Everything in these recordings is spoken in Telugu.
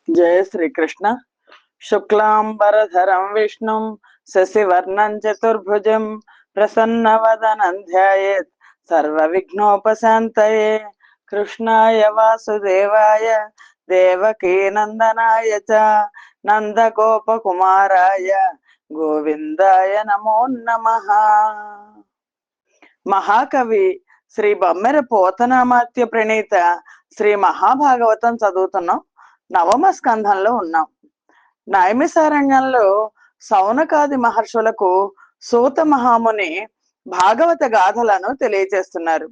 జయ శ్రీకృష్ణ. శుక్లాంబరధరం విష్ణుం శశివర్ణం చతుర్భుజం ప్రసన్నవదనం ధ్యాయేత్ సర్వ విఘ్నోపశాంతయే. కృష్ణాయ వాసుదేవాయ దేవకీ నందనాయ చ నందగోపకుమారాయ గోవిందాయ నమో నమః. మహాకవి శ్రీ బమ్మెర పోతనామాత్య ప్రణీత శ్రీ మహాభాగవతం చదువుతున్నాం. నవమ స్కంధంలో ఉన్నాం. నైమిసారణ్యంలో సౌనకాది మహర్షులకు సూత మహాముని భాగవత గాథలను తెలియజేస్తున్నారు.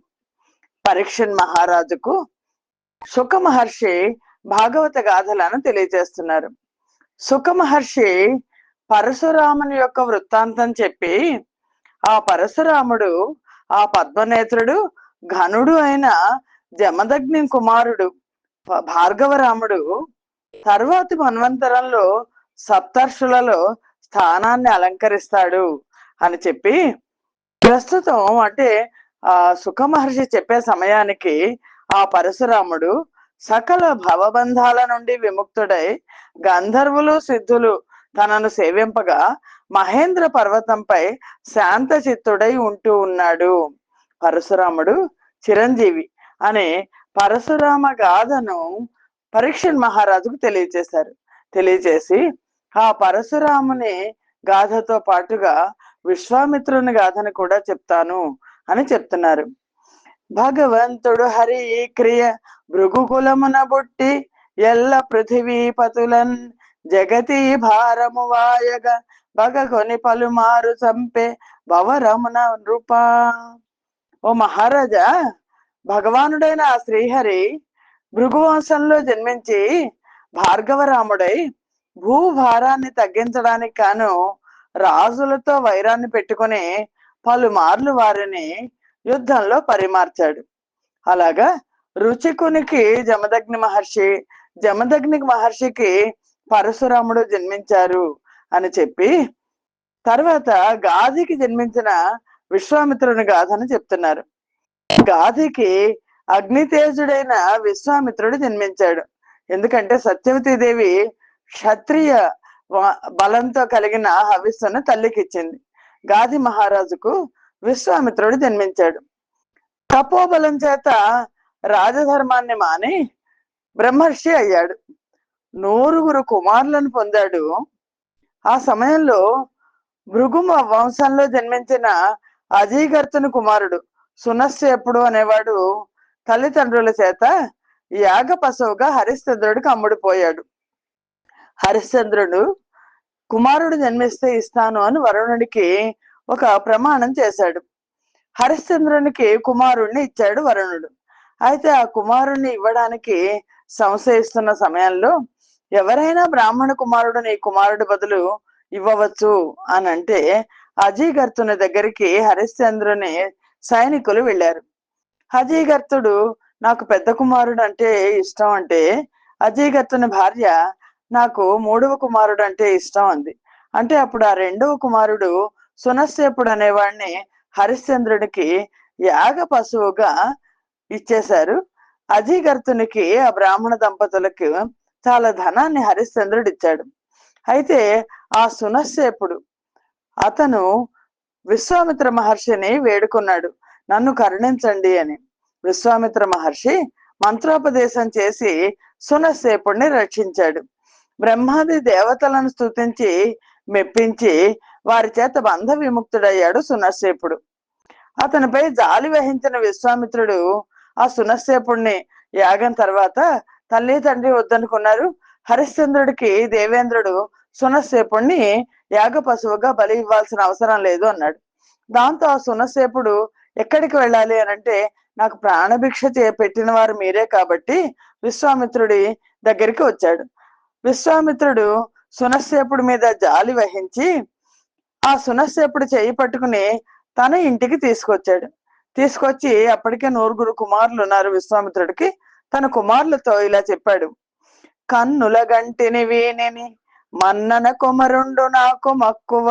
పరీక్షణ్ మహారాజుకు శుక మహర్షి భాగవత గాథలను తెలియజేస్తున్నారు. శుక మహర్షి పరశురాముని యొక్క వృత్తాంతం చెప్పి, ఆ పరశురాముడు ఆ పద్మనేత్రుడు ఘనుడు అయిన జమదగ్ని కుమారుడు భార్గవరాముడు తర్వాతి మన్వంతరంలో సప్తర్షులలో స్థానాన్ని అలంకరిస్తాడు అని చెప్పి, ప్రస్తుతం అంటే ఆ సుఖ మహర్షి చెప్పే సమయానికి ఆ పరశురాముడు సకల భవబంధాల నుండి విముక్తుడై గంధర్వులు సిద్ధులు తనను సేవింపగా మహేంద్ర పర్వతంపై శాంత చిత్తుడై ఉంటూ ఉన్నాడు. పరశురాముడు చిరంజీవి అనే పరశురామ గాథను పరీక్షణ్ మహారాజుకు తెలియచేసి ఆ పరశురాముని గాథతో పాటుగా విశ్వామిత్రుని గాథను కూడా చెప్తాను అని చెప్తున్నారు. భగవంతుడు హరి క్రియ భృగుకులమున బుట్టి ఎల్ల పృథివీపతులన్ జగతి భారము వాయగ బగకొని పలుమారు చంపే భవరమున నృపా. ఓ మహారాజా, భగవానుడైన ఆ శ్రీహరి భృగువంశంలో జన్మించి భార్గవరాముడై భూభారాన్ని తగ్గించడానికి కాను రాజులతో వైరాన్ని పెట్టుకుని పలుమార్లు వారిని యుద్ధంలో పరిమార్చాడు. అలాగా రుచికునికి జమదగ్ని మహర్షి, జమదగ్ని మహర్షికి పరశురాముడు జన్మించారు అని చెప్పి, తర్వాత గాధికి జన్మించిన విశ్వామిత్రుని గాథను చెప్తున్నారు. గాధికి అగ్నితేజుడైన విశ్వామిత్రుడు జన్మించాడు. ఎందుకంటే సత్యవతీదేవి క్షత్రియ బలంతో కలిగిన హవిస్సును తల్లికిచ్చింది. గాధి మహారాజుకు విశ్వామిత్రుడు జన్మించాడు. తపోబలం చేత రాజధర్మాన్ని మాని బ్రహ్మర్షి అయ్యాడు. 9 కుమారులను పొందాడు. ఆ సమయంలో భృగు వంశంలో జన్మించిన అజీగర్తుని కుమారుడు సునస్సేపుడు అనేవాడు తల్లిదండ్రుల చేత యాగ పశువుగా హరిశ్చంద్రుడికి అమ్ముడుపోయాడు. హరిశ్చంద్రుడు కుమారుడు జన్మిస్తే ఇస్తాను అని వరుణుడికి ఒక ప్రమాణం చేశాడు. హరిశ్చంద్రునికి కుమారుణ్ణి ఇచ్చాడు వరుణుడు. అయితే ఆ కుమారుణ్ణి ఇవ్వడానికి సంశయిస్తున్న సమయంలో ఎవరైనా బ్రాహ్మణ కుమారుడు నీ కుమారుడి బదులు ఇవ్వవచ్చు అని అంటే అజీగర్తుని దగ్గరికి హరిశ్చంద్రుని సైనికులు వెళ్ళారు. అజీగర్తుడు నాకు పెద్ద కుమారుడు అంటే ఇష్టం అంటే, అజీగర్తుని భార్య నాకు 3వ కుమారుడు అంటే ఇష్టం అంది. అంటే అప్పుడు ఆ 2వ కుమారుడు సునస్సేపుడు అనేవాడిని హరిశ్చంద్రుడికి యాగ పశువుగా ఇచ్చేశారు. అజీగర్తునికి ఆ బ్రాహ్మణ దంపతులకు చాలా ధనాన్ని హరిశ్చంద్రుడు ఇచ్చాడు. అయితే ఆ సునస్సేపుడు అతను విశ్వామిత్ర మహర్షిని వేడుకున్నాడు, నన్ను కరుణించండి అని. విశ్వామిత్ర మహర్షి మంత్రోపదేశం చేసి సునస్సేపుడిని రక్షించాడు. బ్రహ్మాది దేవతలను స్తుతించి మెప్పించి వారి చేత బంధ విముక్తుడయ్యాడు సునస్సేపుడు. అతనిపై జాలి వహించిన విశ్వామిత్రుడు ఆ సునస్సేపుడిని యాగం తర్వాత తల్లి తండ్రి వద్దనుకున్నారు. హరిశ్చంద్రుడికి దేవేంద్రుడు సునస్సేపుడిని యాగ పశువుగా బలి ఇవ్వాల్సిన అవసరం లేదు అన్నాడు. దాంతో ఆ సునస్సేపుడు ఎక్కడికి వెళ్ళాలి అని అంటే, నాకు ప్రాణభిక్ష పెట్టిన వారు మీరే కాబట్టి విశ్వామిత్రుడి దగ్గరికి వచ్చాడు. విశ్వామిత్రుడు సునస్సేపుడి మీద జాలి వహించి ఆ సునస్సేపుడు చేయి పట్టుకుని తన ఇంటికి తీసుకొచ్చి అప్పటికే 9 కుమారులు ఉన్నారు విశ్వామిత్రుడికి. తన కుమారులతో ఇలా చెప్పాడు, కన్నుల గంటిని వీనిని మన్నన కొమరుండు నాకు మక్కువ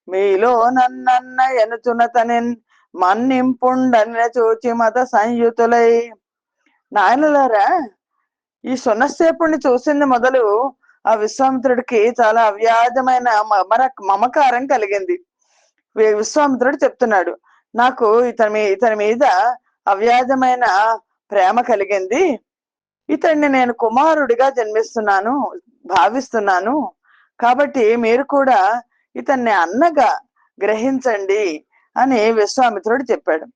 మీలో నన్నన్న ఎనుచునతనిన్ మన్నింపుండని చూచి మత సంయుతులై. నాయనలారా, ఈ సునస్సేపుణ్ణి చూసింది మొదలు ఆ విశ్వామిత్రుడికి చాలా అవ్యాజమైన మమకారం కలిగింది. విశ్వామిత్రుడు చెప్తున్నాడు, నాకు ఇతని మీద అవ్యాజమైన ప్రేమ కలిగింది. ఇతన్ని నేను కుమారుడిగా భావిస్తున్నాను. కాబట్టి మీరు కూడా ఇతన్ని అన్నగా గ్రహించండి అని విశ్వామిత్రుడు చెప్పాడు.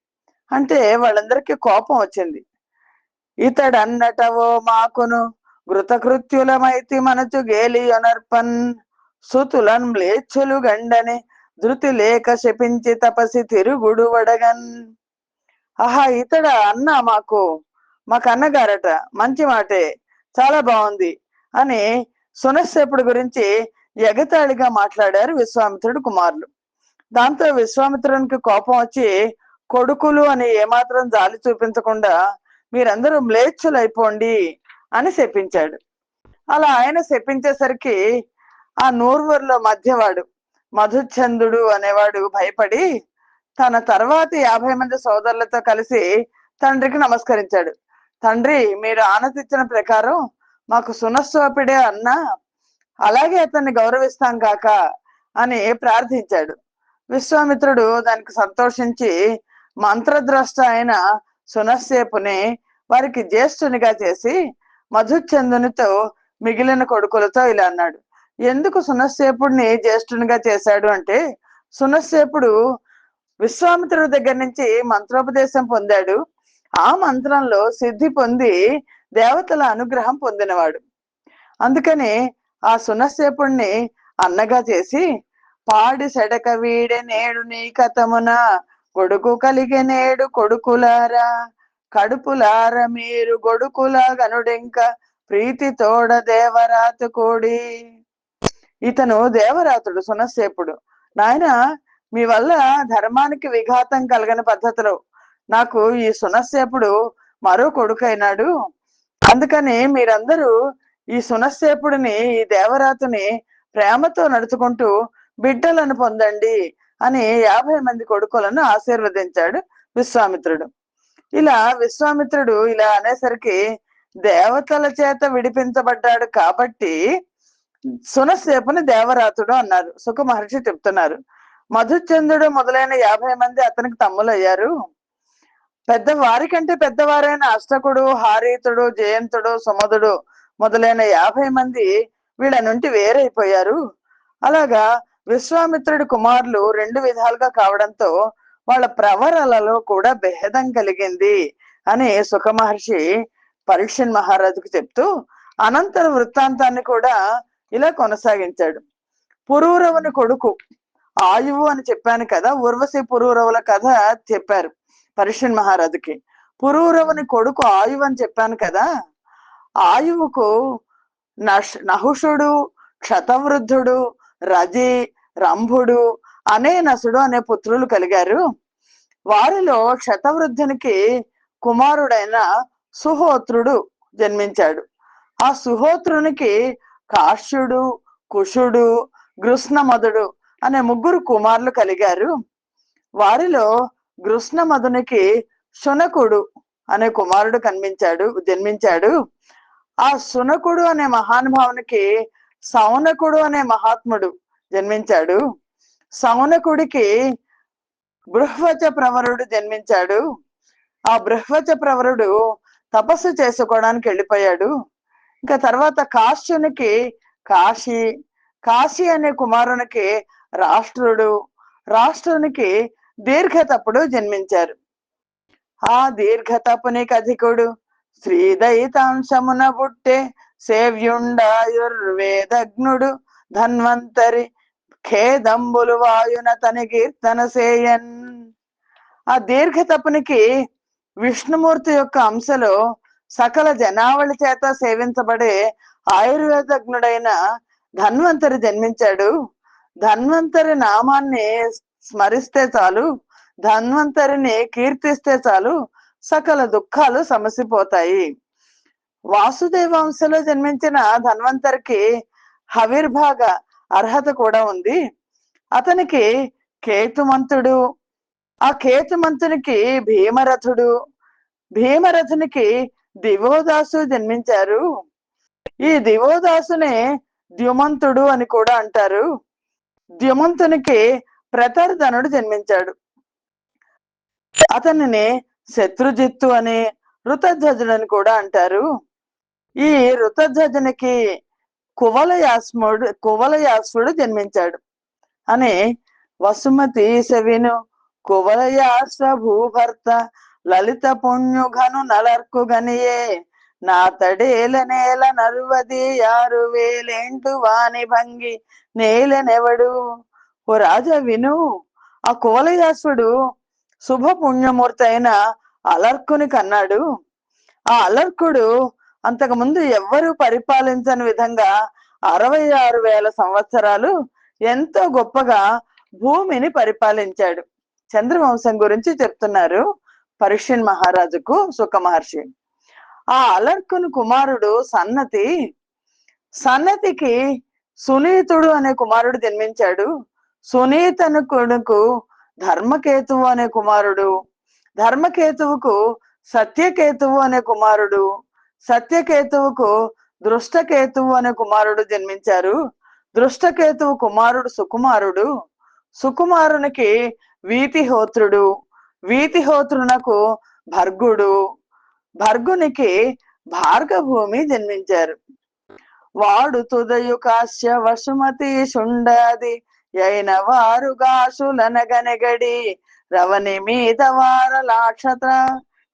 అంటే వాళ్ళందరికీ కోపం వచ్చింది. ఇతడన్నటవో మాకును కృతకృత్యులమైతి మనచు గేలియొనర్పన్ సుతులన్ మ్లేచ్చులు గండని ధృతి లేక శపించి తపసి తిరుగుడు వడగన్. ఆహా, ఇతడ అన్న మాకు అన్నగారట, మంచి మాటే, చాలా బాగుంది అని సునస్సేపుడి గురించి ఎగతాళిగా మాట్లాడారు విశ్వామిత్రుడు కుమారులు. దాంతో విశ్వామిత్రునికి కోపం వచ్చి కొడుకులు అని ఏమాత్రం జాలి చూపించకుండా మీరందరూ మ్లేచ్చులైపోండి అని శపించాడు. అలా ఆయన శపించేసరికి ఆ నూర్వరులో మధ్యవాడు మధుచంద్రుడు అనేవాడు భయపడి తన తర్వాతి 50 మంది సోదరులతో కలిసి తండ్రికి నమస్కరించాడు. తండ్రి, మీరు ఆనతిచ్చిన ప్రకారం మాకు సునస్వాపిడే అన్న, అలాగే అతన్ని గౌరవిస్తాం కాక అని ప్రార్థించాడు. విశ్వామిత్రుడు దానికి సంతోషించి మంత్రద్రష్ట అయిన సునస్సేపుని వారికి జ్యేష్ఠునిగా చేసి మధుచందునితో మిగిలిన కొడుకులతో ఇలా అన్నాడు. ఎందుకు సునస్సేపుడిని జ్యేష్ఠునిగా చేశాడు అంటే, సునస్సేపుడు విశ్వామిత్రుడి దగ్గర నుంచి మంత్రోపదేశం పొందాడు. ఆ మంత్రంలో సిద్ధి పొంది దేవతల అనుగ్రహం పొందినవాడు. అందుకని ఆ సునస్సేపుడిని అన్నగా చేసి పాడి సెడక వీడే నేడు నీ కథమున కొడుకు కలిగే నేడు కొడుకులారా కడుపులార మీరు గొడుకుల గనుడింక ప్రీతి తోడ దేవరాతు కోడి. ఇతను దేవరాతుడు సునస్సేపుడు. నాయన, మీ వల్ల ధర్మానికి విఘాతం కలగని పద్ధతిలో నాకు ఈ సునస్సేపుడు మరో కొడుకైనాడు. అందుకని మీరందరూ ఈ సునస్సేపుడిని, ఈ దేవరాతుని ప్రేమతో నడుచుకుంటూ బిడ్డలను పొందండి అని 50 మంది కొడుకులను ఆశీర్వదించాడు విశ్వామిత్రుడు. ఇలా విశ్వామిత్రుడు ఇలా అనేసరికి దేవతల చేత విడిపించబడ్డాడు కాబట్టి సునస్సేపుని దేవరాతుడు అన్నారు. సుఖ మహర్షి చెప్తున్నారు. మధుచంద్రుడు మొదలైన 50 మంది అతనికి తమ్ములయ్యారు. వారికంటే పెద్దవారైన అష్టకుడు, హారీతుడు, జయంతుడు, సుమధుడు మొదలైన 50 మంది వీళ్ళ నుండి వేరైపోయారు. అలాగా విశ్వామిత్రుడి కుమారులు 2 విధాలుగా కావడంతో వాళ్ళ ప్రవరలలో కూడా భేదం కలిగింది అని సుఖ మహర్షి పరీక్షన్ మహారాజుకు చెప్తూ అనంతర వృత్తాంతాన్ని కూడా ఇలా కొనసాగించాడు. పురూరవుని కొడుకు ఆయువు అని చెప్పాను కదా, ఉర్వశి పురూరవుల కథ చెప్పారు పరీక్షన్ మహారాజుకి. పురూరవుని కొడుకు ఆయువు అని చెప్పాను కదా, ఆయువుకు నహుషుడు, క్షతవృద్ధుడు, రజి, రంభుడు, అనేనసుడు అనే పుత్రులు కలిగారు. వారిలో క్షతవృద్ధునికి కుమారుడైన సుహోత్రుడు జన్మించాడు. ఆ సుహోత్రునికి కాశ్యుడు, కుషుడు, గృష్ణమధుడు అనే 3 కుమారులు కలిగారు. వారిలో గృష్ణమధునికి శునకుడు అనే కుమారుడు జన్మించాడు. ఆ శునకుడు అనే మహానుభావునికి సౌనకుడు అనే మహాత్ముడు జన్మించాడు. సౌనకుడికి బృహ్వచ ప్రవరుడు జన్మించాడు. ఆ బృహ్వచ ప్రవరుడు తపస్సు చేసుకోవడానికి వెళ్ళిపోయాడు. ఇంకా తర్వాత కాశ్యునికి కాశీ అనే కుమారునికి రాష్ట్రునికి దీర్ఘతపుడు జన్మించారు. ఆ దీర్ఘతపునికి అధికుడు శ్రీదయితాంశమున బుట్టే సేవ్యుండాయుర్వేదజ్ఞుడు ధన్వంతరి ఖేదంబులు వాయున తని కీర్తన సేయన్. ఆ దీర్ఘతపునికి విష్ణుమూర్తి యొక్క అంశలో సకల జనావళి చేత సేవించబడే ఆయుర్వేదజ్ఞుడైన ధన్వంతరి జన్మించాడు. ధన్వంతరి నామాన్ని స్మరిస్తే చాలు, ధన్వంతరిని కీర్తిస్తే చాలు, సకల దుఃఖాలు సమసిపోతాయి. వాసుదేవాంశలో జన్మించిన ధన్వంతరికి హవిర్భాగ అర్హత కూడా ఉంది. అతనికి కేతుమంతుడు, ఆ కేతుమంతునికి భీమరథునికి దివోదాసు జన్మించారు. ఈ దివోదాసునే ద్యుమంతుడు అని కూడా అంటారు. ద్యుమంతునికి ప్రతర్ధనుడు జన్మించాడు. అతనిని శత్రుజిత్తు అని ఋతధ్వజుడు అని కూడా అంటారు. ఈ ఋతధ్వజునికి కువలయాశ్వుడు జన్మించాడు అని వసుమతి సవిను కువలయాశ్వ భూభర్త లలిత పుణ్యుఘను నలర్కు గనియే నా తడేల నేల నరువది యారు వేలేంటు వాని భంగి నేలనెవడు. ఓ రాజా విను, ఆ కువలయాశ్వుడు శుభ పుణ్యమూర్తి అయిన అలర్కుని కన్నాడు. ఆ అలర్కుడు అంతకుముందు ఎవ్వరూ పరిపాలించని విధంగా 66,000 సంవత్సరాలు ఎంతో గొప్పగా భూమిని పరిపాలించాడు. చంద్రవంశం గురించి చెప్తున్నారు పరీక్షన్ మహారాజుకు సుఖ మహర్షి. ఆ అలర్కుని కుమారుడు సన్నతి. సన్నతికి సునీతుడు అనే కుమారుడు జన్మించాడు. సునీతను కొడుకు ధర్మకేతువు అనే కుమారుడు, ధర్మకేతువుకు సత్యకేతువు అనే కుమారుడు, సత్యకేతువుకు దృష్టకేతువు అనే కుమారుడు జన్మించారు. దృష్టకేతువు కుమారుడు సుకుమారుడు, సుకుమారునికి వీతిహోత్రుడు, వీతిహోత్రునకు భర్గుడు, భర్గునికి భార్గభూమి జన్మించారు. వాడు తుదయు కాశ్య వసుమతి శుండాది అయిన వారు గాసులనగనెగడి రవని మీద వారలాక్షత్ర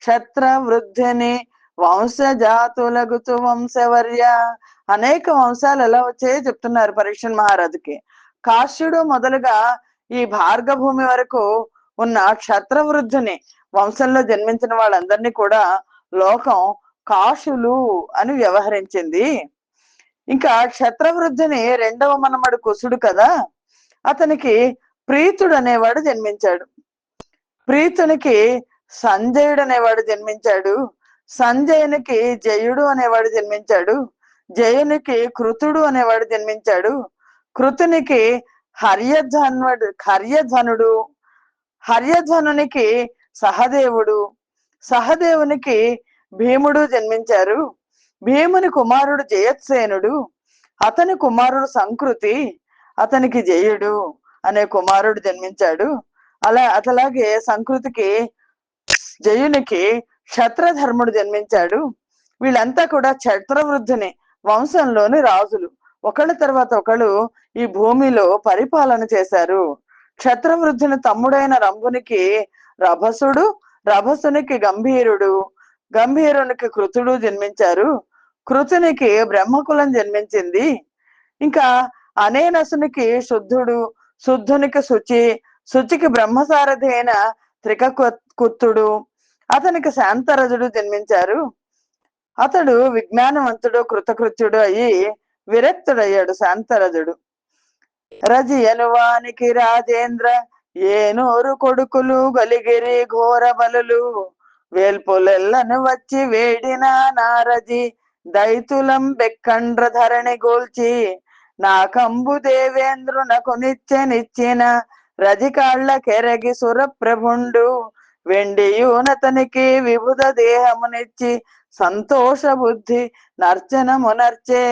క్షత్ర వృద్ధిని వంశజాతులగుతు వంశవర్య. అనేక వంశాలు ఎలా వచ్చాయో చెప్తున్నారు పరీక్షన్ మహారాజుకి. కాశ్యుడు మొదలుగా ఈ భార్గభూమి వరకు ఉన్న క్షత్రవృద్ధిని వంశంలో జన్మించిన వాళ్ళందరినీ కూడా లోకం కాశులు అని వ్యవహరించింది. ఇంకా క్షత్రవృద్ధిని రెండవ మనమడు కుశుడు కదా, అతనికి ప్రీతుడు అనేవాడు జన్మించాడు. ప్రీతునికి సంజయుడు అనేవాడు జన్మించాడు. సంజయునికి జయుడు అనేవాడు జన్మించాడు. జయునికి కృతుడు అనేవాడు జన్మించాడు. కృతునికి హర్యధ్వనుడు, హర్యధ్వనునికి సహదేవుడు, సహదేవునికి భీముడు జన్మించారు. భీముని కుమారుడు జయత్సేనుడు, అతని కుమారుడు సంకృతి, అతనికి జయుడు అనే కుమారుడు జన్మించాడు. అతలాగే సంకృతికి జయునికి క్షత్రధర్ముడు జన్మించాడు. వీళ్ళంతా కూడా క్షత్రవృద్ధిని వంశంలోని రాజులు, ఒకళ్ళ తర్వాత ఒకళ్ళు ఈ భూమిలో పరిపాలన చేశారు. క్షత్రవృద్ధిని తమ్ముడైన రంభునికి రభసుడు, రభసునికి గంభీరుడు, గంభీరునికి కృతుడు జన్మించారు. కృతునికి బ్రహ్మకులం జన్మించింది. ఇంకా అనేనసునికి శుద్ధుడు, శుద్ధునికి శుచి, శుచికి బ్రహ్మసారథి అయిన త్రికకుత్తుడు, అతనికి శాంతరజుడు జన్మించారు. అతడు విజ్ఞానవంతుడు, కృతకృత్యుడు అయి విరక్తుడయ్యాడు శాంతరజుడు. రజి అనువానికి రాజేంద్ర ఏనూరు కొడుకులు గలిగిరి ఘోర బలులు వేల్పులెల్లను వచ్చి వేడిన నారజి దైతులం బెక్కండ్ర ధరణి గోల్చి నా కంబు దేవేంద్రునకు నిచ్చిన రజికాళ్ల కెరగి సురప్రభుండు వెండియునతనికి విభుద దేహమునిచ్చి సంతోష బుద్ధి నర్చనమునర్చే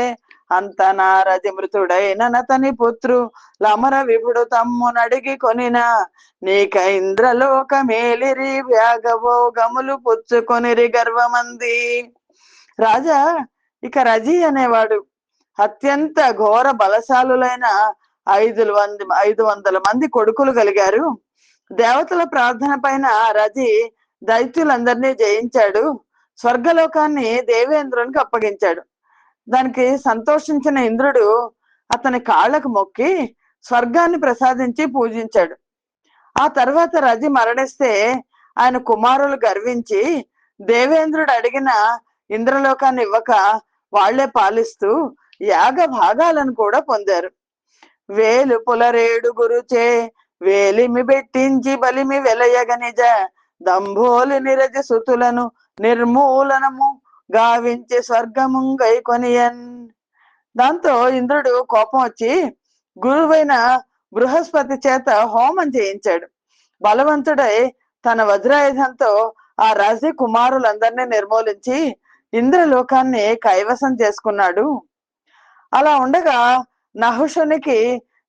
అంత నారజి మృతుడైన నతని పుత్రు లమర విభుడు తమ్మునడిగి కొనిన నీక ఇంద్రలోక మేలిరి వ్యాగభోగములు పుచ్చుకొనిరి గర్వమంది. రాజా, ఇక రజి అనేవాడు అత్యంత ఘోర బలశాలులైన 500 మంది కొడుకులు కలిగారు. దేవతల ప్రార్థన పైన రజి దైత్యులందరినీ జయించాడు. స్వర్గలోకాన్ని దేవేంద్రునికి అప్పగించాడు. దానికి సంతోషించిన ఇంద్రుడు అతని కాళ్లకు మొక్కి స్వర్గాన్ని ప్రసాదించి పూజించాడు. ఆ తర్వాత రజి మరణిస్తే ఆయన కుమారులు గర్వించి దేవేంద్రుడు అడిగిన ఇంద్రలోకాన్ని ఇవ్వక వాళ్లే పాలిస్తూ యాగ భాగాలను కూడా పొందారు. వేలు పులరేడు గురుచే వేలిమి పెట్టించి బలిమి వెలయగ నిజ దంభోలి నిరజి సుతులను నిర్మూలనము గావించి స్వర్గముంగై కొనియన్. దాంతో ఇంద్రుడు కోపం వచ్చి గురువైన బృహస్పతి చేత హోమం చేయించాడు. బలవంతుడై తన వజ్రాయుధంతో ఆ రాజి కుమారులందరినీ నిర్మూలించి ఇంద్రలోకాన్ని కైవసం చేసుకున్నాడు. అలా ఉండగా నహుషునికి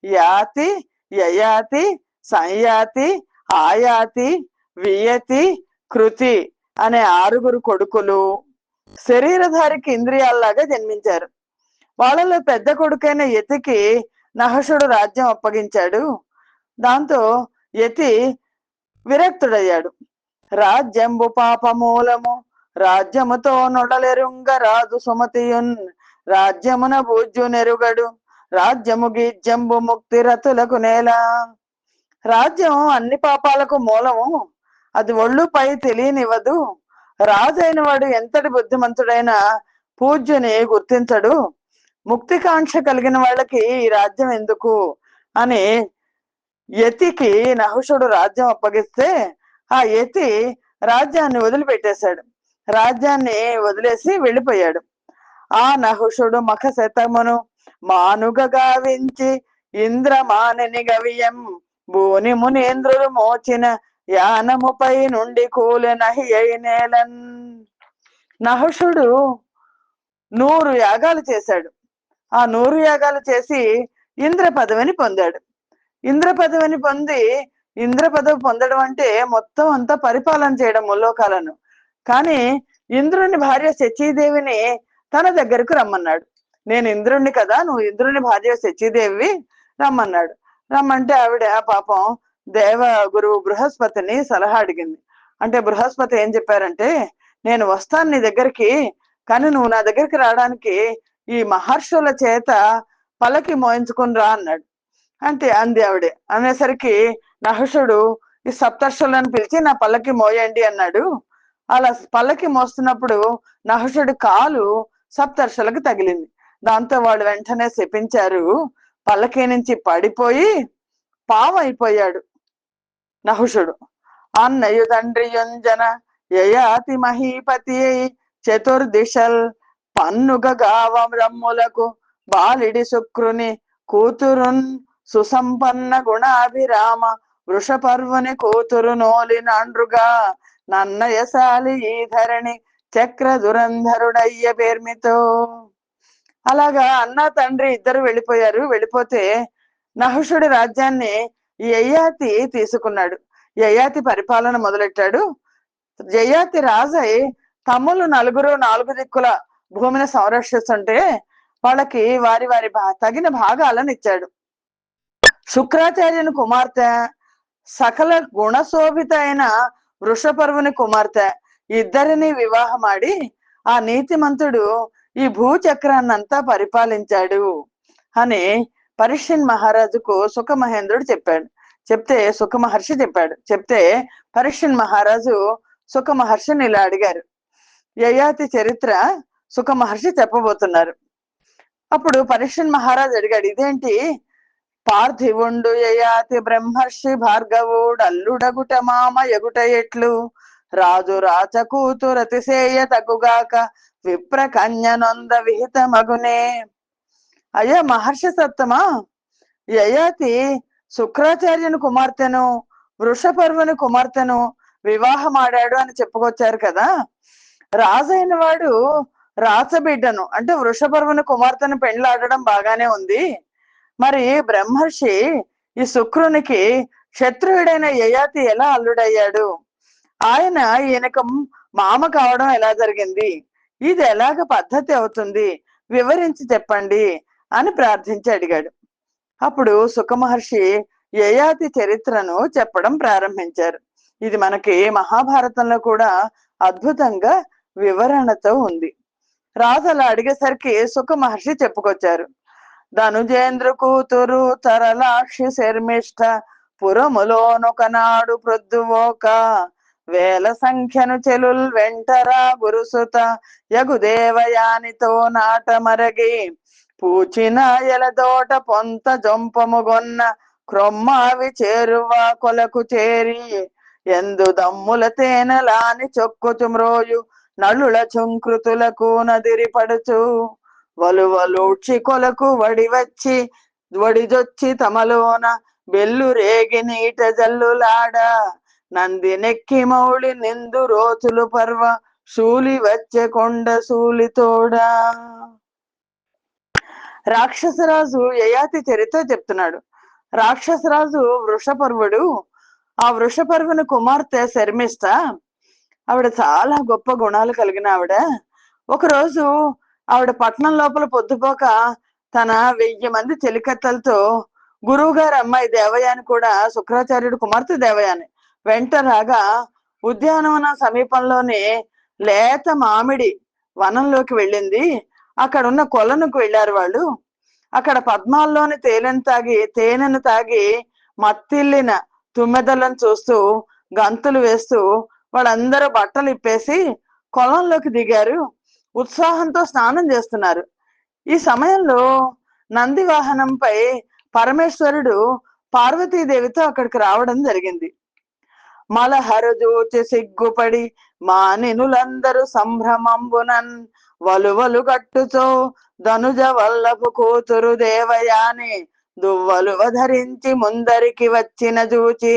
యాతి, యయాతి, సంయాతి, ఆయాతి, వియతి, కృతి అనే 6 కొడుకులు శరీరధారికి ఇంద్రియాల్లాగా జన్మించారు. వాళ్ళలో పెద్ద కొడుకైన యతికి నహషుడు రాజ్యం అప్పగించాడు. దాంతో యతి విరక్తుడయ్యాడు. రాజ్యంబు పాపమూలము, రాజ్యముతో నొడలెరుంగ రాజు సుమతియున్, రాజ్యమున బూజ్యునెరుగడు, రాజ్యము గీజ్యంబు ముక్తి రతులకు నేల. రాజ్యం అన్ని పాపాలకు మూలము, అది ఒళ్ళు పై తెలియనివ్వదు. రాజైన వాడు ఎంతటి బుద్ధిమంతుడైన పూజ్యుని గుర్తించడు. ముక్తికాంక్ష కలిగిన వాళ్ళకి ఈ రాజ్యం ఎందుకు అని యతికి నహుషుడు రాజ్యం అప్పగిస్తే ఆ యతి రాజ్యాన్ని వదిలిపెట్టేశాడు. రాజ్యాన్ని వదిలేసి వెళ్ళిపోయాడు. ఆ నహుషుడు మఖ శతమును మానుగ గావించి ఇంద్రమానిని గవియం భూని మునీంద్రుడు మోచిన యానముపై నుండి కూలెనహి అయినేలన్. నహుషుడు 100 యాగాలు చేశాడు. ఆ 100 యాగాలు చేసి ఇంద్ర పదవిని పొందాడు. ఇంద్ర పదవిని పొంది, ఇంద్ర పదవి పొందడం అంటే మొత్తం అంతా పరిపాలన చేయడం ముల్లోకాలను. కానీ ఇంద్రుని భార్య శచీదేవిని తన దగ్గరకు రమ్మన్నాడు. నేను ఇంద్రుణ్ణి కదా, నువ్వు ఇంద్రుని భార్య శచీదేవి రమ్మన్నాడు. రమ్మంటే ఆవిడ పాపం దేవ గురువు బృహస్పతిని సలహా అడిగింది. అంటే బృహస్పతి ఏం చెప్పారంటే, నేను వస్తాను నీ దగ్గరికి, కానీ నువ్వు నా దగ్గరికి రావడానికి ఈ మహర్షుల చేత పల్లకి మోయించుకుని రా అన్నాడు. అంటే అంది ఆవిడే. అనేసరికి నహుషుడు ఈ సప్తర్షులను పిలిచి నా పల్లకి మోయండి అన్నాడు. అలా పల్లకి మోస్తున్నప్పుడు నహుషుడి కాలు సప్తర్షులకు తగిలింది. దాంతో వాళ్ళు వెంటనే శపించారు. పల్లకి నుంచి పడిపోయి పావైపోయాడు నహుషుడు. అన్నయు తండ్రి యుంజన యయాతి మహీపతి చతుర్దిశల్ పన్నుగ గావరమ్ములకు బాలిడి శుక్రుని కూతురున్ సుసంపన్న గుణాభిరామ వృషపర్వుని కూతురు నోలి నాండ్రుగా నన్నయశాలి ఈ ధరణి చక్ర దురంధరుడయ్య పేర్మితో. అలాగా అన్న తండ్రి ఇద్దరు వెళ్ళిపోయారు. వెళ్ళిపోతే నహుషుడి రాజ్యాన్ని యయాతి తీసుకున్నాడు. యయాతి పరిపాలన మొదలెట్టాడు. యయాతి రాజై తమ్ముళ్ళు 4 దిక్కుల భూమిని సంరక్షిస్తుంటే వాళ్ళకి వారి వారి తగిన భాగాలను ఇచ్చాడు. శుక్రాచార్యుని కుమార్తె, సకల గుణశోభిత అయిన వృషపర్వుని కుమార్తె ఇద్దరిని వివాహమాడి ఆ నీతిమంతుడు ఈ భూచక్రాన్నంతా పరిపాలించాడు అని పరీక్షణ్ మహారాజుకు సుఖమహేంద్రుడు చెప్పాడు. చెప్తే సుఖమహర్షి చెప్పాడు. చెప్తే పరీక్షణ్ మహారాజు సుఖమహర్షిని ఇలా అడిగారు. యయాతి చరిత్ర సుఖమహర్షి చెప్పబోతున్నారు. అప్పుడు పరీక్షణ్ మహారాజు అడిగాడు, ఇదేంటి పార్థివుండు యయాతి బ్రహ్మర్షి భార్గవుడు అల్లుడగుట మామ ఎగుట ఎట్లు రాజు రాచ కూతురతిసేయ తగుగాక విప్ర కన్యనొంద విహిత మగునే. అయ్యా మహర్షి సత్తమా, యయాతి శుక్రాచార్యుని కుమార్తెను వృషపర్వుని కుమార్తెను వివాహమాడాడు అని చెప్పుకొచ్చారు కదా. రాజైన వాడు రాచబిడ్డను అంటే వృషపర్వుని కుమార్తెను పెండ్లాడడం బాగానే ఉంది. మరి బ్రహ్మర్షి ఈ శుక్రునికి క్షత్రియుడైన యయాతి ఎలా అల్లుడయ్యాడు? ఆయన ఈయనకు మామ కావడం ఎలా జరిగింది? ఇది ఎలాగ పద్ధతి అవుతుంది? వివరించి చెప్పండి అని ప్రార్థించి అడిగాడు. అప్పుడు సుఖమహర్షి యయాతి చరిత్రను చెప్పడం ప్రారంభించారు. ఇది మనకి మహాభారతంలో కూడా అద్భుతంగా వివరణతో ఉంది. రాజు అలా అడిగేసరికి సుఖమహర్షి చెప్పుకొచ్చారు. ధనుజేంద్ర కూతురు తరలాక్షి శర్మిష్ఠ పురములోనొకనాడు ప్రొద్దువోక వేల సంఖ్యను చెలుల్ వెంటరా గురుసుత యగుదేవయానితో నాట మరగి పూచిన ఎలదోట పొంత జొంపముగొన్న క్రొమ్మావి చేరువ కొలకు చేరి ఎందు దమ్ముల తేనెలాని చొక్కుచు మ్రోయు నలుల చుంకృతులకు నదిరి పడుచు వలువలూడ్చి కొలకు వడివచ్చి వడిజొచ్చి తమలోన బెల్లు రేగి నీట జల్లులాడ నంది నెక్కి మౌళి నిందు రోచులు పర్వ శూలి వచ్చే కొండ శూలితోడా. రాక్షసరాజు యయాతి చరిత్ర చెప్తున్నాడు. రాక్షసరాజు వృషపర్వుడు. ఆ వృషపర్వుని కుమార్తె శర్మిష్ట. ఆవిడ చాలా గొప్ప గుణాలు కలిగిన ఆవిడ. ఒకరోజు ఆవిడ పట్నం లోపల పొద్దుపోక తన 1000 మంది చెలికత్తెలతో గురువు గారి అమ్మాయి దేవయాని కూడా, శుక్రాచార్యుడు కుమార్తె దేవయాని వెంట రాగా ఉద్యానవన సమీపంలోని లేత మామిడి వనంలోకి వెళ్ళింది. అక్కడ ఉన్న కొలనుకు వెళ్ళారు వాళ్ళు. అక్కడ పద్మాల్లోని తేనెను తాగి మత్తిల్లిన తుమ్మెదలను చూస్తూ గంతులు వేస్తూ వాళ్ళందరూ బట్టలు ఇప్పేసి కొలంలోకి దిగారు. ఉత్సాహంతో స్నానం చేస్తున్నారు. ఈ సమయంలో నంది వాహనంపై పరమేశ్వరుడు పార్వతీదేవితో అక్కడికి రావడం జరిగింది. మలహరు చూచి సిగ్గుపడి మానినులందరూ సంభ్రమంబునన్ వలువలు గట్టుతో ధనుజ వల్లభు కూతురు దేవయాని దువ్వలువ ధరించి ముందరికి వచ్చిన చూచి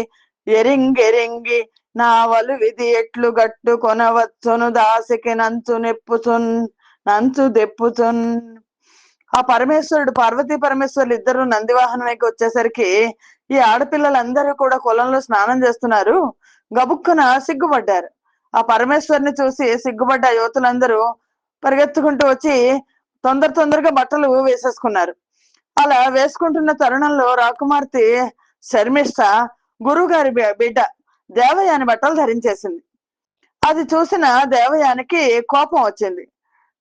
ఎరింగెరింగి నావలు విధి ఎట్లు గట్టు కొనవచ్చును దాసికి నంచు దెప్పుచున్. ఆ పరమేశ్వరుడు పార్వతీ పరమేశ్వరులు ఇద్దరు నందివాహనంకి వచ్చేసరికి ఈ ఆడపిల్లలందరూ కూడా కులంలో స్నానం చేస్తున్నారు. గబుక్కున సిగ్గుపడ్డారు. ఆ పరమేశ్వరుని చూసి సిగ్గుపడ్డ యువతులందరూ పరిగెత్తుకుంటూ వచ్చి తొందరగా బట్టలు వేసేసుకున్నారు. అలా వేసుకుంటున్న తరుణంలో రాకుమార్తె శర్మిష్ట గురువు గారి బిడ్డ దేవయాని బట్టలు ధరించేసింది. అది చూసిన దేవయానికి కోపం వచ్చింది.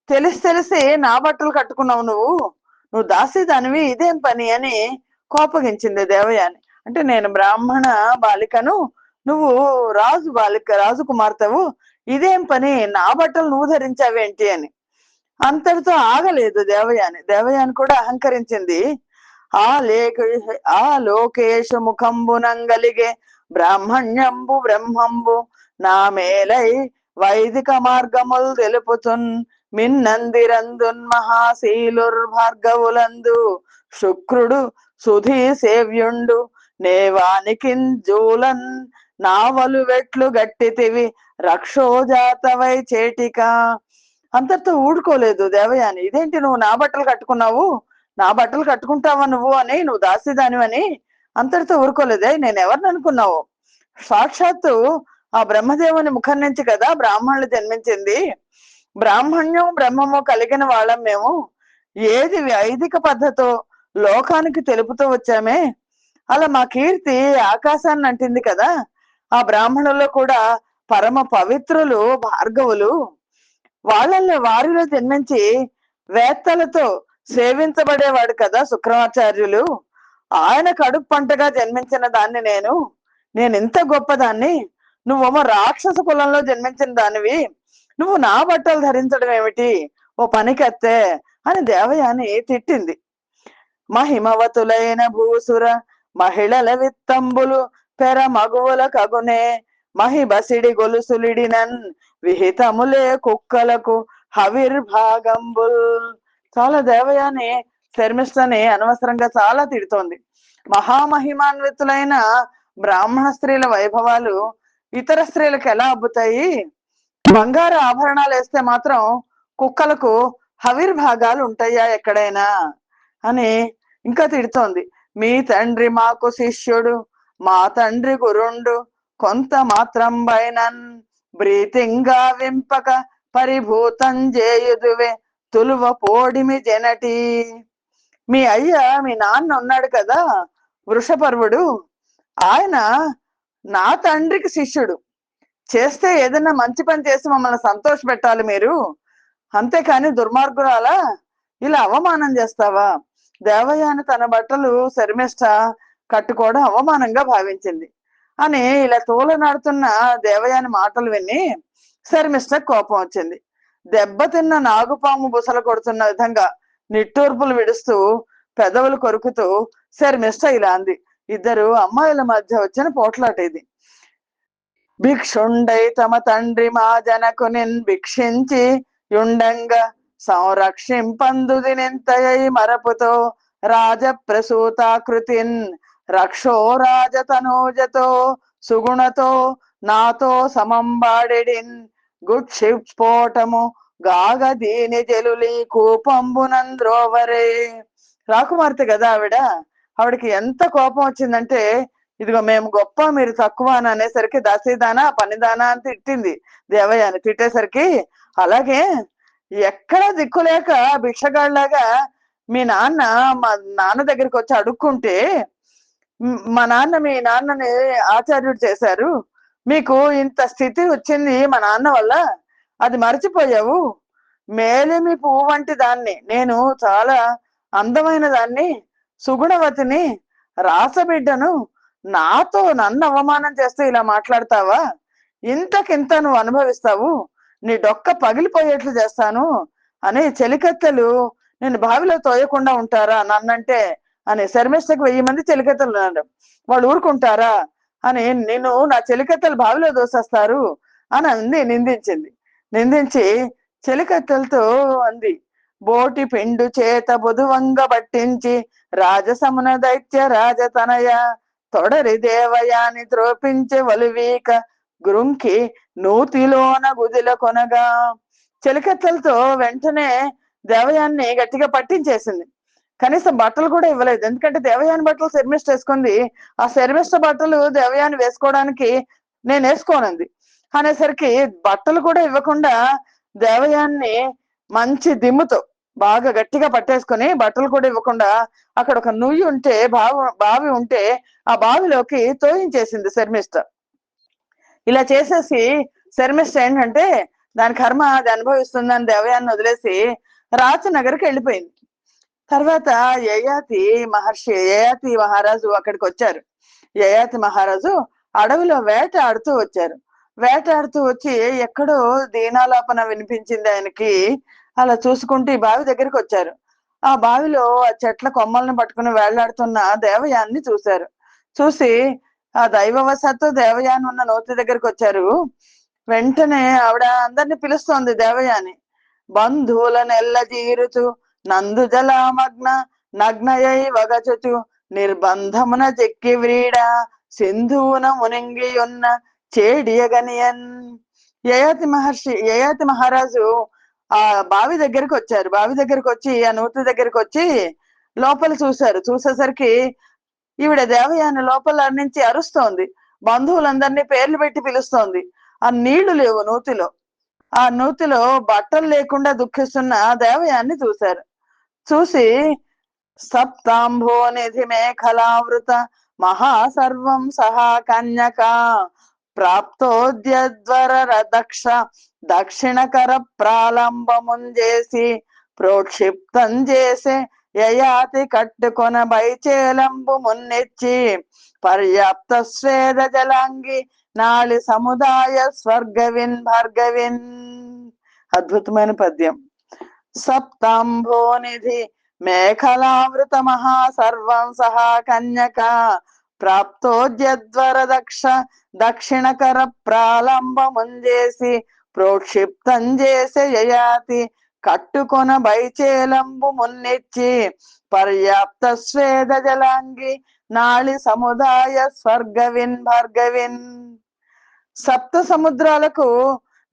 తెలిసి నా బట్టలు కట్టుకున్నావు, నువ్వు దాసిదానివి, ఇదేం పని అని కోపగించింది దేవయాని. అంటే నేను బ్రాహ్మణ బాలికను, నువ్వు రాజు కుమార్తెవు, ఇదేం పని, నా బట్టలు నువ్వు ధరించావేంటి అని. అంతటితో ఆగలేదు దేవయాని కూడా అహంకరించింది. ఆ లోకేశు ముఖంబునంగలిగే బ్రాహ్మణ్యంబు బ్రహ్మంబు నా మేలై వైదిక మార్గములు తెలుపుతున్ మిన్నందిరందున్ మహాశీలుర్ భార్గవులందు శుక్రుడు సుధీ సేవ్యుండు నేవానికిన్ జూలన్ నావలు వెట్లు గట్టితివి రక్షోజాతవై చేటిక. అంతటితో ఊడుకోలేదు దేవయాని. ఇదేంటి, నువ్వు నా బట్టలు కట్టుకున్నావు, నా బట్టలు కట్టుకుంటావా నువ్వు అని, నువ్వు దాసిదానివని అంతటితో ఊరుకోలేదే. నేను ఎవరిని అనుకున్నావు? సాక్షాత్తు ఆ బ్రహ్మదేవుని ముఖం నుంచి కదా బ్రాహ్మణులు జన్మించింది. బ్రాహ్మణ్యం బ్రహ్మము కలిగిన వాళ్ళం మేము. ఏది వైదిక పద్ధతో లోకానికి తెలుపుతూ వచ్చామే. అలా మా కీర్తి ఆకాశాన్ని అంటింది కదా. ఆ బ్రాహ్మణుల్లో కూడా పరమ పవిత్రులు భార్గవులు. వారిలో జన్మించి వేత్తలతో సేవించబడేవాడు కదా శుక్రాచార్యులు. ఆయన కడుపు పంటగా జన్మించిన దాన్ని నేను ఇంత గొప్పదాన్ని, నువ్వేమో రాక్షస కులంలో జన్మించిన దానివి, నువ్వు నా బట్టలు ధరించడం ఏమిటి, ఓ పనికత్తే అని దేవయాని తిట్టింది. మహిమవతులైన భూసుర మహిళల విత్తంబులు పెర మగువుల కగునే మహిబసిడి గొలుసులిడినన్ విహితములే కుక్కలకు హవిర్భాగంబుల్. చాలా దేవయాని శర్మిష్టని అనవసరంగా చాలా తిడుతోంది. మహామహిమాన్వితులైన బ్రాహ్మణ స్త్రీల వైభవాలు ఇతర స్త్రీలకు ఎలా అబ్బుతాయి? బంగారు ఆభరణాలు వేస్తే మాత్రం కుక్కలకు హవిర్భాగాలు ఉంటాయా ఎక్కడైనా అని ఇంకా తిడుతోంది. మీ తండ్రి మాకు శిష్యుడు, మా తండ్రి గురుండు, కొంత మాత్రం బైనన్ బ్రీతింగా వింపక పరిభూతం చేయుదువే తులువ పోడిమి జనటి. మీ నాన్న ఉన్నాడు కదా వృషపర్వుడు, ఆయన నా తండ్రికి శిష్యుడు. చేస్తే ఏదైనా మంచి పని చేసి మమ్మల్ని సంతోష పెట్టాలి మీరు, అంతేకాని దుర్మార్గురాలా ఇలా అవమానం చేస్తావా? దేవయాని తన బట్టలు శర్మిష్ట కట్టుకోవడం అవమానంగా భావించింది అని ఇలా తోలనాడుతున్న దేవయాని మాటలు విని శర్మిష్ట కోపం వచ్చింది. దెబ్బతిన్న నాగుపాము బుసలు కొడుతున్న విధంగా నిట్టూర్పులు విడుస్తూ పెదవులు కొరుకుతూ శర్మిష్ట ఇలా అంది. ఇద్దరు అమ్మాయిల మధ్య వచ్చిన పోట్లాట ఇది. భిక్షుండై తమ తండ్రి మా జనకునిన్ భిక్షించి యుండంగా సంరక్షింపందుదినెంతయై మరపుతో రాజప్రసూతాకృతిన్ రక్షో రాజతనూజతో సుగుణతో నాతో సమంబాడెడిన్ గుడ్క్షిప్స్ఫోటము గాగ దీని జలులి కూపంబునంద్రోవరే. రాకుమార్తె కదా ఆవిడకి ఎంత కోపం వచ్చిందంటే, ఇదిగో మేము గొప్ప మీరు తక్కువ అని అనేసరికి దాసీదానా పనిదానా అని తిట్టింది దేవయాని. తిట్టేసరికి అలాగే ఎక్కడ దిక్కులేక భిక్షగాళ్ళలాగా మీ నాన్న మా నాన్న దగ్గరికి వచ్చి అడుక్కుంటే మా నాన్న మీ నాన్నని ఆచార్యుడు చేశారు, మీకు ఇంత స్థితి వచ్చింది మా నాన్న వల్ల, అది మర్చిపోయావు. మేలిమి పువ్వు వంటి దాన్ని నేను, చాలా అందమైన దాన్ని, సుగుణవతిని, రాసబిడ్డను, నాతో నన్ను అవమానం చేస్తూ ఇలా మాట్లాడతావా? ఇంతకింత నువ్వు అనుభవిస్తావు, నీ డొక్క పగిలిపోయేట్లు చేస్తాను అని చెలికత్తెలు నేను బావిలో తోయకుండా ఉంటారా నన్నంటే అని. శర్మిష్టకు 1000 మంది చెలికత్తెలు ఉన్నారు, వాళ్ళు ఊరుకుంటారా అని నేను నా చెలికత్తెలు బావిలో దోసేస్తారు అని అంది. నిందించి చెలికత్తెలతో అంది, బోటి పిండు చేత బుధువంగ పట్టించి రాజసమున దైత్య రాజతనయ తొడరి దేవయాని త్రోపించే వలువీక గృంకి నూతిలోన గుదిల కొనగా. చెలికత్తెలతో వెంటనే దేవయాన్ని గట్టిగా పట్టించేసింది. కనీసం బట్టలు కూడా ఇవ్వలేదు, ఎందుకంటే దేవయాని బట్టలు శర్మిష్ట వేసుకుంది, ఆ శర్మిష్ట బట్టలు దేవయాని వేసుకోవడానికి నేను వేసుకోనంది అనేసరికి బట్టలు కూడా ఇవ్వకుండా దేవయాన్ని మంచి దిమ్ముతో బాగా గట్టిగా పట్టేసుకొని బట్టలు కూడా ఇవ్వకుండా అక్కడ ఒక నుయ్యి ఉంటే బావి ఉంటే ఆ బావిలోకి తోయించేసింది శర్మిష్ట. ఇలా చేసేసి శర్మిష్ట ఏంటంటే దాని కర్మ అది అనుభవిస్తుందని దేవయాన్ని వదిలేసి రాచనగర్కి వెళ్ళిపోయింది. తర్వాత యయాతి మహారాజు అక్కడికి వచ్చారు. యయాతి మహారాజు అడవిలో వేటాడుతూ వచ్చి ఎక్కడో దీనాలాపన వినిపించింది ఆయనకి. అలా చూసుకుంటూ ఈ బావి దగ్గరికి వచ్చారు. ఆ బావిలో ఆ చెట్ల కొమ్మలను పట్టుకుని వేళ్లాడుతున్న దేవయాన్ని చూశారు. చూసి ఆ దైవవశాత్తు దేవయాని ఉన్న నూతి దగ్గరికి వచ్చారు. వెంటనే ఆవిడ అందరిని పిలుస్తోంది దేవయాని. బంధువులను ఎల్లజీరుతూ నందు జలమగ్న నగ్నయై వగచుచు నిర్బంధమున చెక్కి వ్రీడ సింధువున మునింగి ఉన్న చేడియగనియన్. యయాతి మహారాజు ఆ బావి దగ్గరికి వచ్చారు. బావి దగ్గరికి వచ్చి ఆ నూతి దగ్గరికి వచ్చి లోపల చూసేసరికి ఈవిడ దేవయాని లోపల నుంచి అరుస్తోంది, బంధువులందరినీ పేర్లు పెట్టి పిలుస్తోంది. ఆ నీళ్లు లేవు నూతిలో. ఆ నూతిలో బట్టలు లేకుండా దుఃఖిస్తున్న దేవయాన్ని చూసి సప్తాంభో నిధి మేఖలావృత మహాసర్వం సహా కన్యక ప్రాప్తోద్యద్వర దక్ష దక్షిణకర ప్రాలంబముంజేసి ప్రోక్షిప్తం చేసే యయాతి కట్టుకొన బైచేలంబు మున్నెచ్చి పర్యాప్త స్వేద జలాంగి నాళి సముదాయ స్వర్గవిన్ భార్గవిన్. అద్భుతమైన పద్యం. సప్తాంభోనిధి మేఖలావృత మహాసర్వం సహా కన్యక ప్రాప్తోద్యద్వర దక్షిణకర ప్రాలంబముంజేసి ప్రోక్షిప్తం చేసే యయాతి కట్టుకొన బైచేలంబు మున్నెచ్చి పర్యాప్త స్వేద జలాంగి నాళి సముదాయ స్వర్గవిన్ భార్గవిన్. సప్త సముద్రాలకు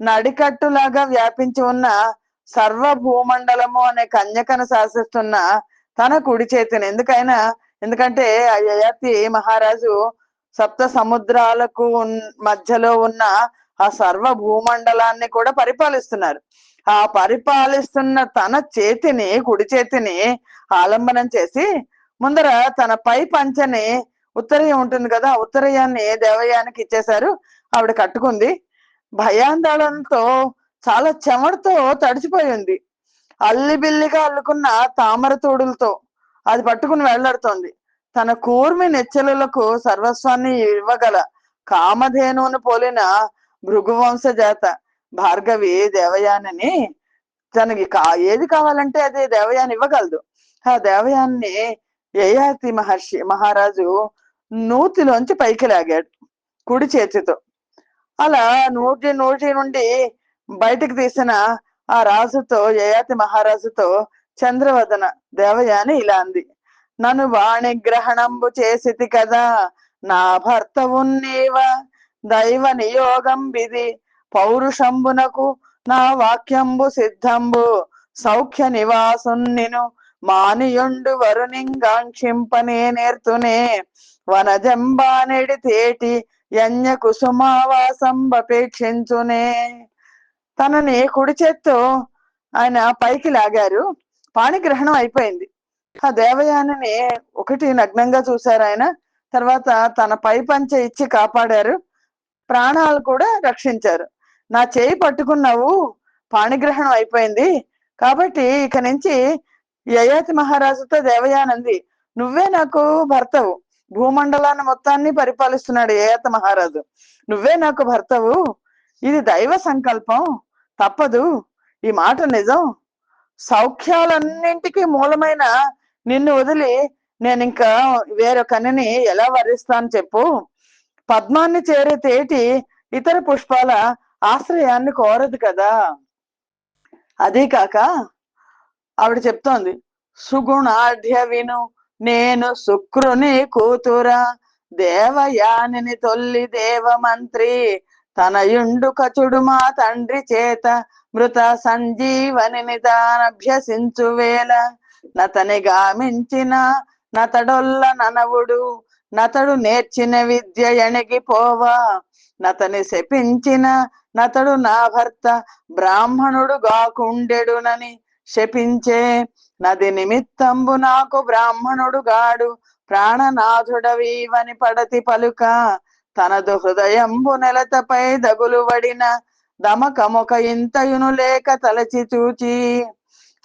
నడికట్టులాగా వ్యాపించి ఉన్న సర్వభూమండలము అనే కన్యకను శాసిస్తున్న తన కుడి చేతిని, ఎందుకంటే ఆ యయాతి మహారాజు సప్త సముద్రాలకు మధ్యలో ఉన్న ఆ సర్వ భూమండలాన్ని కూడా పరిపాలిస్తున్నారు. ఆ పరిపాలిస్తున్న తన చేతిని, కుడి చేతిని ఆలంబనం చేసి ముందర తన పై పంచని, ఉత్తరీయం ఉంటుంది కదా, ఆ ఉత్తరీయాన్ని దేవయానికి ఇచ్చేశారు. ఆవిడ కట్టుకుంది. భయాందోళనతో చాలా చెమటతో తడిచిపోయి ఉంది. అల్లిబిల్లిగా అల్లుకున్న తామర తోడులతో అది పట్టుకుని వెళ్లాడుతోంది. తన కూర్మి నెచ్చెలులకు సర్వస్వాన్ని ఇవ్వగల కామధేనువును పోలిన భృగువంశ జాత భార్గవి దేవయానిని, తనకి ఏది కావాలంటే అది దేవయాని ఇవ్వగలదు. ఆ దేవయాన్ని యయాతి మహారాజు నూతిలోంచి పైకి లాగాడు కుడి చేతితో. అలా నూటి నుండి బయటకు తీసిన ఆ రాజుతో, యయాతి మహారాజుతో చంద్రవదన దేవయాని ఇలా అంది, నన్ను వాణిగ్రహణంబు చేసితి కదా, నా భర్తవు నీవ, దైవ నియోగం విధి పౌరుషంబునకు నా వాక్యంబు సిద్ధంబు సౌఖ్య నివాసున్నిను మానియుండు వరునింగాంక్షింపనే నేర్తునే వనజంబానెడి తేటి యజ్ఞ కుసుమావాసంబపేక్షించునే. తనని కుడి చేత్తో ఆయన పైకి లాగారు. పాణిగ్రహణం అయిపోయింది. ఆ దేవయానిని ఒకటి నగ్నంగా చూశారు ఆయన. తర్వాత తన పై పంచె ఇచ్చి కాపాడారు, ప్రాణాలు కూడా రక్షించారు. నా చేయి పట్టుకున్నావు, పాణిగ్రహణం అయిపోయింది కాబట్టి ఇక నుంచి యయాతి మహారాజుతో దేవయానంది, నువ్వే నాకు భర్తవు. భూమండలాన్ని మొత్తాన్ని పరిపాలిస్తున్నాడు యయాతి మహారాజు, నువ్వే నాకు భర్తవు. ఇది దైవ సంకల్పం, తప్పదు. ఈ మాట నిజం. సౌఖ్యాలన్నింటికి మూలమైన నిన్ను వదిలి నేను ఇంకా వేరొకనిని ఎలా వరిస్తాను చెప్పు. పద్మాన్ని చేరే తేటి ఇతర పుష్పాల ఆశ్రయాన్ని కోరదు కదా. అదే కాక ఆవిడ చెప్తోంది, సుగుణాఢ్య విను నేను శుక్రుని కూతురా దేవయానిని తొల్లి దేవమంత్రి తనయుండు కచుడు మా తండ్రి చేత మృత సంజీవని దానభ్యసించు వేళ నతని గామించిన నతడొల్ల ననవుడు నతడు నేర్చిన విద్య ఎణగిపోవా నతని శపించిన నతడు నా భర్త బ్రాహ్మణుడు గాకుండెడునని శపించే. నది నిమిత్తంబు నాకు బ్రాహ్మణుడు గాడు ప్రాణనాథుడవీవని పడతి పలుక తనదు హృదయంబు నెలతపై దగులు వడిన దమకముక ఇంతయును లేక తలచి చూచి.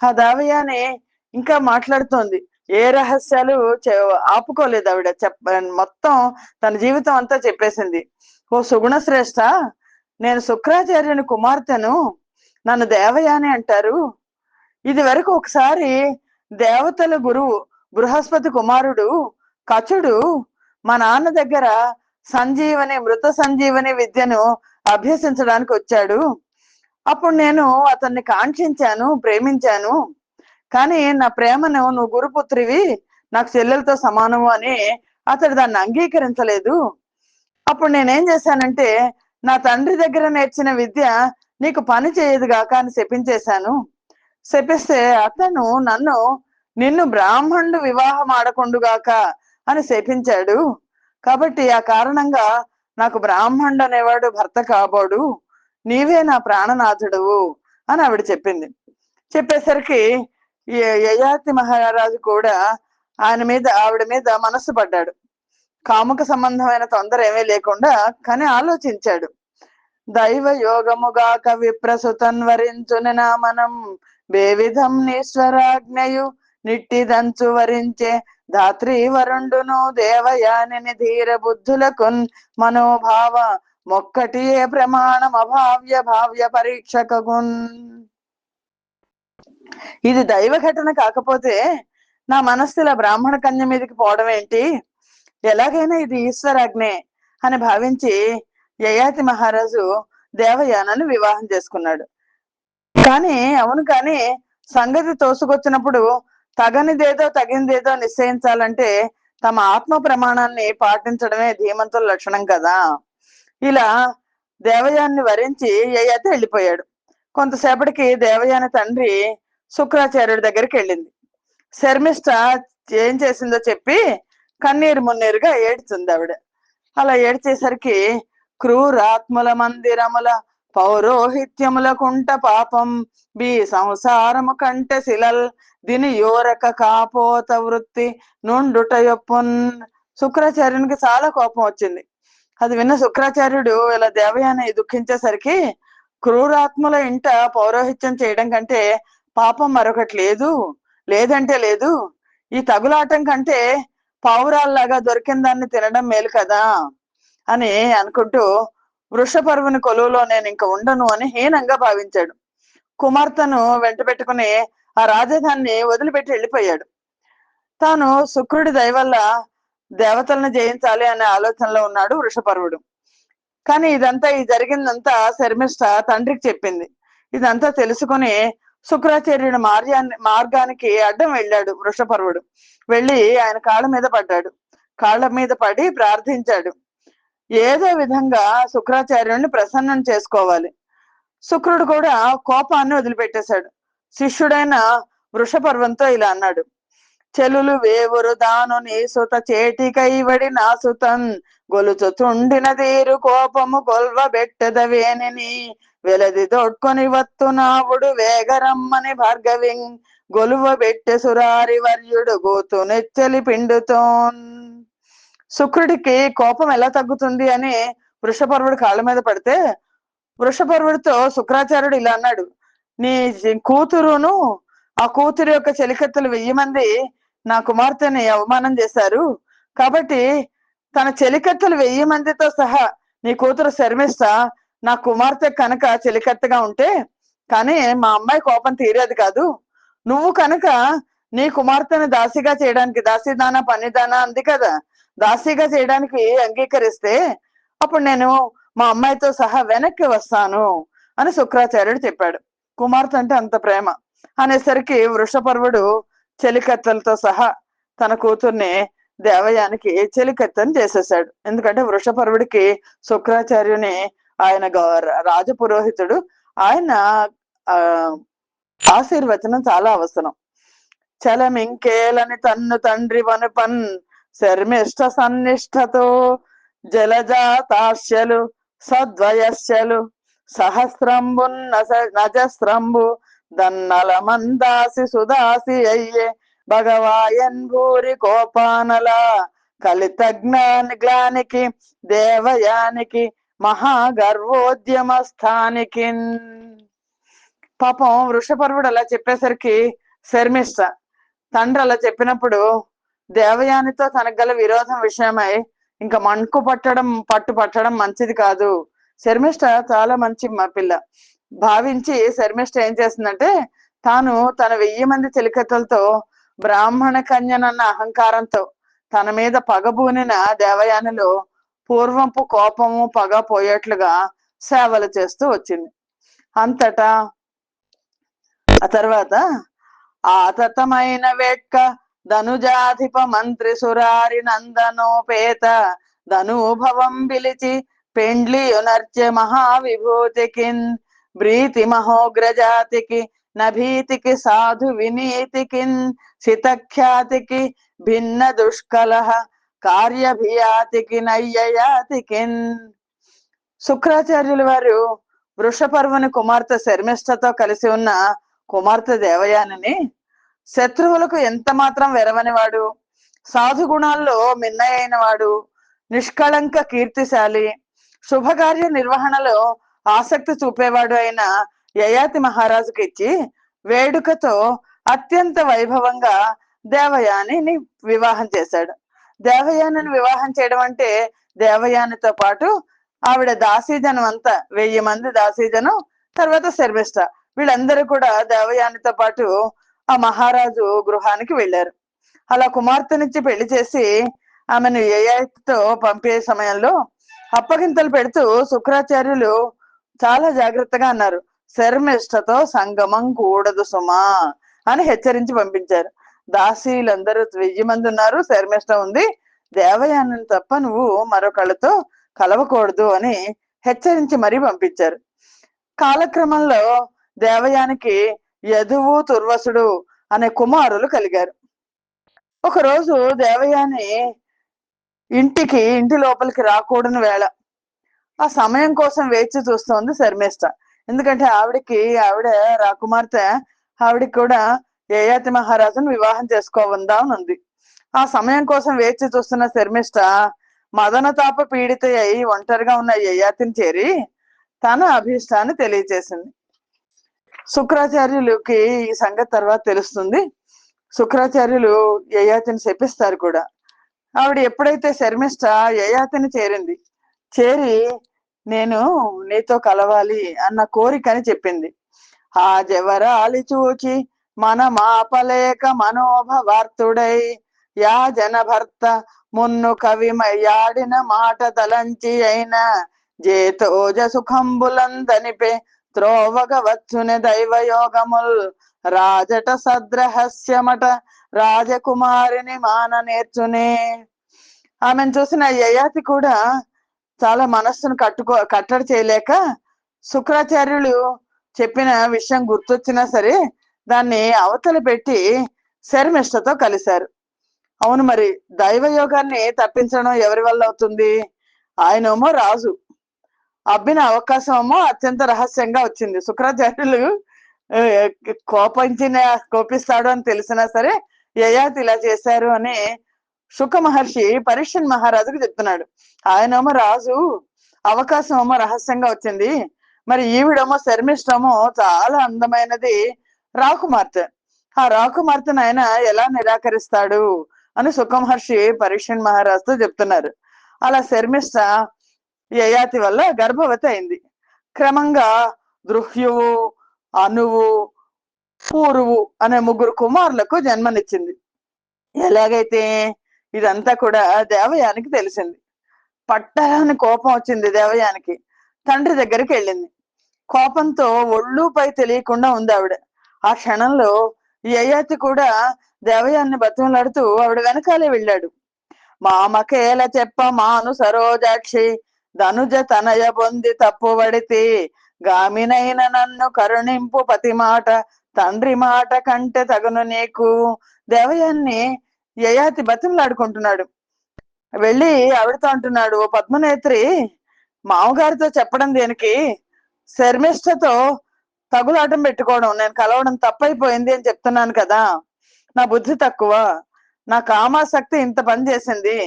ఆ దావయాని ఇంకా మాట్లాడుతోంది. ఏ రహస్యాలు ఆపుకోలేదు ఆవిడ. మొత్తం తన జీవితం అంతా చెప్పేసింది. ఓ సుగుణ శ్రేష్ఠ, నేను శుక్రాచార్యుని కుమార్తెను, నన్ను దేవయాని అంటారు. ఇది వరకు ఒకసారి దేవతల గురువు బృహస్పతి కుమారుడు కచుడు మా నాన్న దగ్గర మృత సంజీవని విద్యను అభ్యసించడానికి వచ్చాడు. అప్పుడు నేను అతన్ని కాంక్షించాను, ప్రేమించాను. కానీ నా ప్రేమను నువ్వు గురుపుత్రివి, నాకు చెల్లెలతో సమానము అని అతడు దాన్ని అంగీకరించలేదు. అప్పుడు నేనేం చేశానంటే, నా తండ్రి దగ్గర నేర్చిన విద్య నీకు పని చేయదు గాక అని శపించేశాను. శపిస్తే అతను నిన్ను బ్రాహ్మణుడు వివాహం ఆడకుండుగాక అని శపించాడు. కాబట్టి ఆ కారణంగా నాకు బ్రాహ్మణుడు అనేవాడు భర్త కాబోడు, నీవే నా ప్రాణనాథుడువు అని ఆవిడ చెప్పింది. చెప్పేసరికి యయాతి మహారాజు కూడా ఆవిడ మీద మనస్సు పడ్డాడు. కాముక సంబంధమైన తొందర ఏమీ లేకుండా కానీ ఆలోచించాడు. దైవ యోగముగాక విప్రసుతన్వరించుని నామనం బేవిధం నీశ్వరాజ్ఞయు నిట్టిదంచు వరించే ధాత్రి వరుండును దేవయానిని ధీర బుద్ధులకున్ మనోభావ మొక్కటి ఏ ప్రమాణం అభావ్య భావ్య పరీక్షకున్. ఇది దైవ ఘటన కాకపోతే నా మనస్సుల బ్రాహ్మణ కన్య మీదకి పోవడం ఏంటి? ఎలాగైనా ఇది ఈశ్వరాజ్ఞే అని భావించి యయాతి మహారాజు దేవయానను వివాహం చేసుకున్నాడు. కానీ సంగతి తోసుకొచ్చినప్పుడు తగినదేదో నిశ్చయించాలంటే తమ ఆత్మ ప్రమాణాన్ని పాటించడమే ధీమంతుల లక్షణం కదా. ఇలా దేవయాన్ని వరించి యయాతి వెళ్ళిపోయాడు. కొంతసేపటికి దేవయాని తండ్రి శుక్రాచార్యుడి దగ్గరికి వెళ్ళింది. శర్మిష్ఠ ఏం చేసిందో చెప్పి కన్నీరు మున్నీరుగా ఏడ్చింది ఆవిడ. అలా ఏడ్చేసరికి క్రూరాత్ముల మందిరముల పౌరోహిత్యముల కుంట పాపం బి సంసారము కంటే శిలల్ దిని యోరక కాపోత వృత్తి నుండుట యొప్పున్. శుక్రాచార్యునికి చాలా కోపం వచ్చింది. అది విన్న శుక్రాచార్యుడు ఇలా దేవయాని దుఃఖించేసరికి, క్రూరాత్ముల ఇంట పౌరోహిత్యం చేయడం కంటే పాపం మరొకటి లేదంటే లేదు. ఈ తగులాటం కంటే పావురాల్లాగా దొరికిన దాన్ని తినడం మేలు కదా అని అనుకుంటూ వృషపర్వుని కొలువులో నేను ఇంక ఉండను అని హీనంగా భావించాడు. కుమార్తెను వెంట పెట్టుకుని ఆ రాజధానిని వదిలిపెట్టి వెళ్ళిపోయాడు. తాను శుక్రుడి దయ వల్ల దేవతలను జయించాలి అనే ఆలోచనలో ఉన్నాడు వృషపర్వుడు. కానీ ఈ జరిగిందంతా శర్మిష్ఠ తండ్రికి చెప్పింది. ఇదంతా తెలుసుకుని శుక్రాచార్యుడి మార్గానికి అడ్డం వెళ్ళాడు వృషపర్వుడు. వెళ్ళి ఆయన కాళ్ళ మీద పడ్డాడు. కాళ్ళ మీద పడి ప్రార్థించాడు. ఏదో విధంగా శుక్రాచార్యుడిని ప్రసన్నం చేసుకోవాలి. శుక్రుడు కూడా కోపాన్ని వదిలిపెట్టేశాడు. శిష్యుడైన వృషపర్వంతో ఇలా అన్నాడు: చెలులు వేవురు దాను నీ సుత చేటికైవడి నా సుతన్ గొలుచుచుండిన తీరు కోపము గొల్వ బెట్టెదవేని వెలది తోడ్కొని వత్తు నావుడు వేగరమ్మని భార్గవింగ్ గొలువ బెట్టె సురారి వర్యుడు గోతు నెచ్చలి పిండుతోన్. శుక్రుడికి కోపం ఎలా తగ్గుతుంది అని వృషపర్వుడు కాళ్ళ మీద పడితే, వృషపర్వుడితో శుక్రాచార్యుడు ఇలా అన్నాడు: నీ కూతురును ఆ కూతురు యొక్క చెలికత్తెలు 1000 మంది నా కుమార్తెని అవమానం చేశారు. కాబట్టి తన చెలికత్తెలు 1000 మందితో సహా నీ కూతురు శర్మిష్ట నా కుమార్తె కనుక చెలికత్తెగా ఉంటే కానీ మా అమ్మాయి కోపం తీరేది కాదు. నువ్వు కనుక నీ కుమార్తెను దాసిగా చేయడానికి, దాసిదానా పనిదానా అంది కదా, దాసిగా చేయడానికి అంగీకరిస్తే అప్పుడు నేను మా అమ్మాయితో సహా వెనక్కి వస్తాను అని శుక్రాచార్యుడు చెప్పాడు. కుమార్తె అంటే అంత ప్రేమ అనేసరికి వృషపర్వుడు చెలికత్తెలతో సహా తన కూతుర్ని దేవయానికి చెలికత్తెని చేసేసాడు. ఎందుకంటే వృషపర్వుడికి శుక్రాచార్యుని ఆయన రాజపురోహితుడు, ఆయన ఆ ఆశీర్వచనం చాలా అవసరం. చలమింకేలని తన్ను తండ్రి వనుపన్ శర్మిష్ట సన్నిష్టతో జలజాతాస్యలు సద్వయస్యలు సహస్రంబు నజస్రంబు దన్నల మందాసి సుదాసి అయ్యే భగవాయన్ భూరి కోపానల కలితజ్ఞానికి దేవయానికి మహాగర్వోద్యమ స్థానికి. పాపం వృషపర్వుడు అలా చెప్పేసరికి శర్మిష్ట తండ్రి అలా చెప్పినప్పుడు దేవయానితో తనకు గల విరోధం విషయమై ఇంకా పట్టు పట్టడం మంచిది కాదు. శర్మిష్ట చాలా మంచి మా పిల్ల భావించి శర్మిష్ట ఏం చేస్తుందంటే, తాను తన 1000 మంది చెలికత్తెలతో బ్రాహ్మణ కన్యనన్న అహంకారంతో తన మీద పగబూనిన దేవయానిలో పూర్వంపు కోపము పగ పోయేట్లుగా సేవలు చేస్తూ వచ్చింది. అంతటా ఆ తర్వాత ఆతతమైన వేట్క ధనుజాధిప మంత్రి సురారి నందనోపేత ధనుభవం పిలిచి పెండ్లియునర్చె మహావిభూతికిన్ ప్రీతి మహోగ్రజాతికి నభీతికి సాధు వినీతికిన్ శితఖ్యాతికి భిన్న దుష్కలహ కార్యభియాతికి నయ్యయాతికిన్. శుక్రాచార్యుల వారు వృషపర్వుని కుమార్తె శర్మిష్టతో కలిసి ఉన్న కుమార్తె దేవయానిని శత్రువులకు ఎంత మాత్రం వెరవనివాడు, సాధు గుణాల్లో మిన్నయైన వాడు, నిష్కళంక కీర్తిశాలి, శుభకార్య నిర్వహణలో ఆసక్తి చూపేవాడు అయిన యయాతి మహారాజుకి ఇచ్చి వేడుకతో అత్యంత వైభవంగా దేవయానిని వివాహం చేశాడు. దేవయానిని వివాహం చేయడం అంటే దేవయానితో పాటు ఆవిడ దాసీజనం అంతా 1000 మంది దాసీజనం, తర్వాత శర్మిష్ట, వీళ్ళందరూ కూడా దేవయానితో పాటు ఆ మహారాజు గృహానికి వెళ్ళారు. అలా కుమార్తెనిచ్చి పెళ్లి చేసి ఆమెను యయాతితో పంపే సమయంలో అప్పగింతలు పెడుతూ శుక్రాచార్యులు చాలా జాగ్రత్తగా అన్నారు: శర్మిష్టతో సంగమం కూడదు సుమా అని హెచ్చరించి పంపించారు. దాసీలందరూ 1000 మంది ఉన్నారు, శర్మిష్ట ఉంది, దేవయానిని తప్ప నువ్వు మరొకళ్ళతో కలవకూడదు అని హెచ్చరించి మరీ పంపించారు. కాలక్రమంలో దేవయానికి యదువు తుర్వసుడు అనే కుమారులు కలిగారు. ఒకరోజు దేవయాని ఇంటి లోపలికి రాకూడని వేళ ఆ సమయం కోసం వేచి చూస్తోంది శర్మిష్ట. ఎందుకంటే ఆవిడ రాకుమార్తె, ఆవిడికి కూడా యయాతి మహారాజును వివాహం చేసుకోవద్దామని ఉంది. ఆ సమయం కోసం వేచి చూస్తున్న శర్మిష్ట మదనతాప పీడిత అయి ఒంటరిగా ఉన్న యయాతిని చేరి తన అభీష్టాన్ని తెలియచేసింది. శుక్రాచార్యులకి ఈ సంగతి తర్వాత తెలుస్తుంది. శుక్రాచార్యులు యయాతిని శపిస్తారు కూడా. ఆవిడ ఎప్పుడైతే శర్మిష్ట యయాతిని చేరి నేను నీతో కలవాలి అన్న కోరికని చెప్పింది. ఆ జవరాలి చూచి మన మాపలేక మనోభవార్తుడై యా జన భర్త మున్ను కవిమయాడిన మాట తలంచి అయిన జేతోజ సుఖంబులందనిపే త్రోవగ వచ్చునే దైవయోగముల్ రాజట సద్రహస్యమట రాజకుమారిని మాన నేర్చునే. ఆమెను చూసిన యయాతి కూడా చాలా మనస్సును కట్టడి చేయలేక శుక్రాచార్యులు చెప్పిన విషయం గుర్తొచ్చినా సరే దాన్ని అవతల పెట్టి శర్మిష్ఠతో కలిశారు. అవును, మరి దైవయోగాన్ని తప్పించడం ఎవరి వల్ల అవుతుంది? ఆయనేమో రాజు, అబ్బిన అవకాశం ఏమో అత్యంత రహస్యంగా వచ్చింది. శుక్రాచార్యులు ఆ, కోపిస్తాడు అని తెలిసినా సరే యయాతి ఇలా చేశారు అని శుక మహర్షి పరీక్షన్ మహారాజుకు చెప్తున్నాడు. ఆయనేమో రాజు, అవకాశం ఏమో రహస్యంగా వచ్చింది. మరి ఈవిడేమో శర్మిష్టమో చాలా అందమైనది, రాకుమార్తె. ఆ రాకుమార్తెను ఆయన ఎలా నిరాకరిస్తాడు అని శుక మహర్షి పరీక్షన్ మహారాజుతో చెప్తున్నారు. అలా శర్మిష్ట యయాతి వల్ల గర్భవతి అయింది. క్రమంగా దృహ్యువు, అనువు, పూరువు అనే ముగ్గురు కుమారులకు జన్మనిచ్చింది. ఎలాగైతే ఇదంతా కూడా దేవయానికి తెలిసింది. పట్టరాని కోపం వచ్చింది దేవయానికి. తండ్రి దగ్గరికి వెళ్ళింది. కోపంతో ఒళ్ళు పై తెలియకుండా ఉంది ఆవిడ. ఆ క్షణంలో యయాతి కూడా దేవయాన్ని బతిమలాడుతూ ఆవిడ వెనకాలే వెళ్ళాడు. మామకేల చెప్ప మాను సరోజాక్షి ధనుజ తనయ పొంది తప్పుబడితే గామినైన నన్ను కరుణింపు పతి మాట తండ్రి మాట కంటే తగును నీకు. దేవయాన్ని యయాతి బతిమలాడుకుంటున్నాడు. వెళ్ళి ఆవిడతో అంటున్నాడు, ఓ పద్మనేత్రి, మామగారితో చెప్పడం దేనికి? శర్మిష్ఠతో తగులాటం పెట్టుకోవడం, నేను కలవడం తప్పైపోయింది అని చెప్తున్నాను కదా. నా బుద్ధి తక్కువ, నా కామాసక్తి ఇంత పని చేసింది.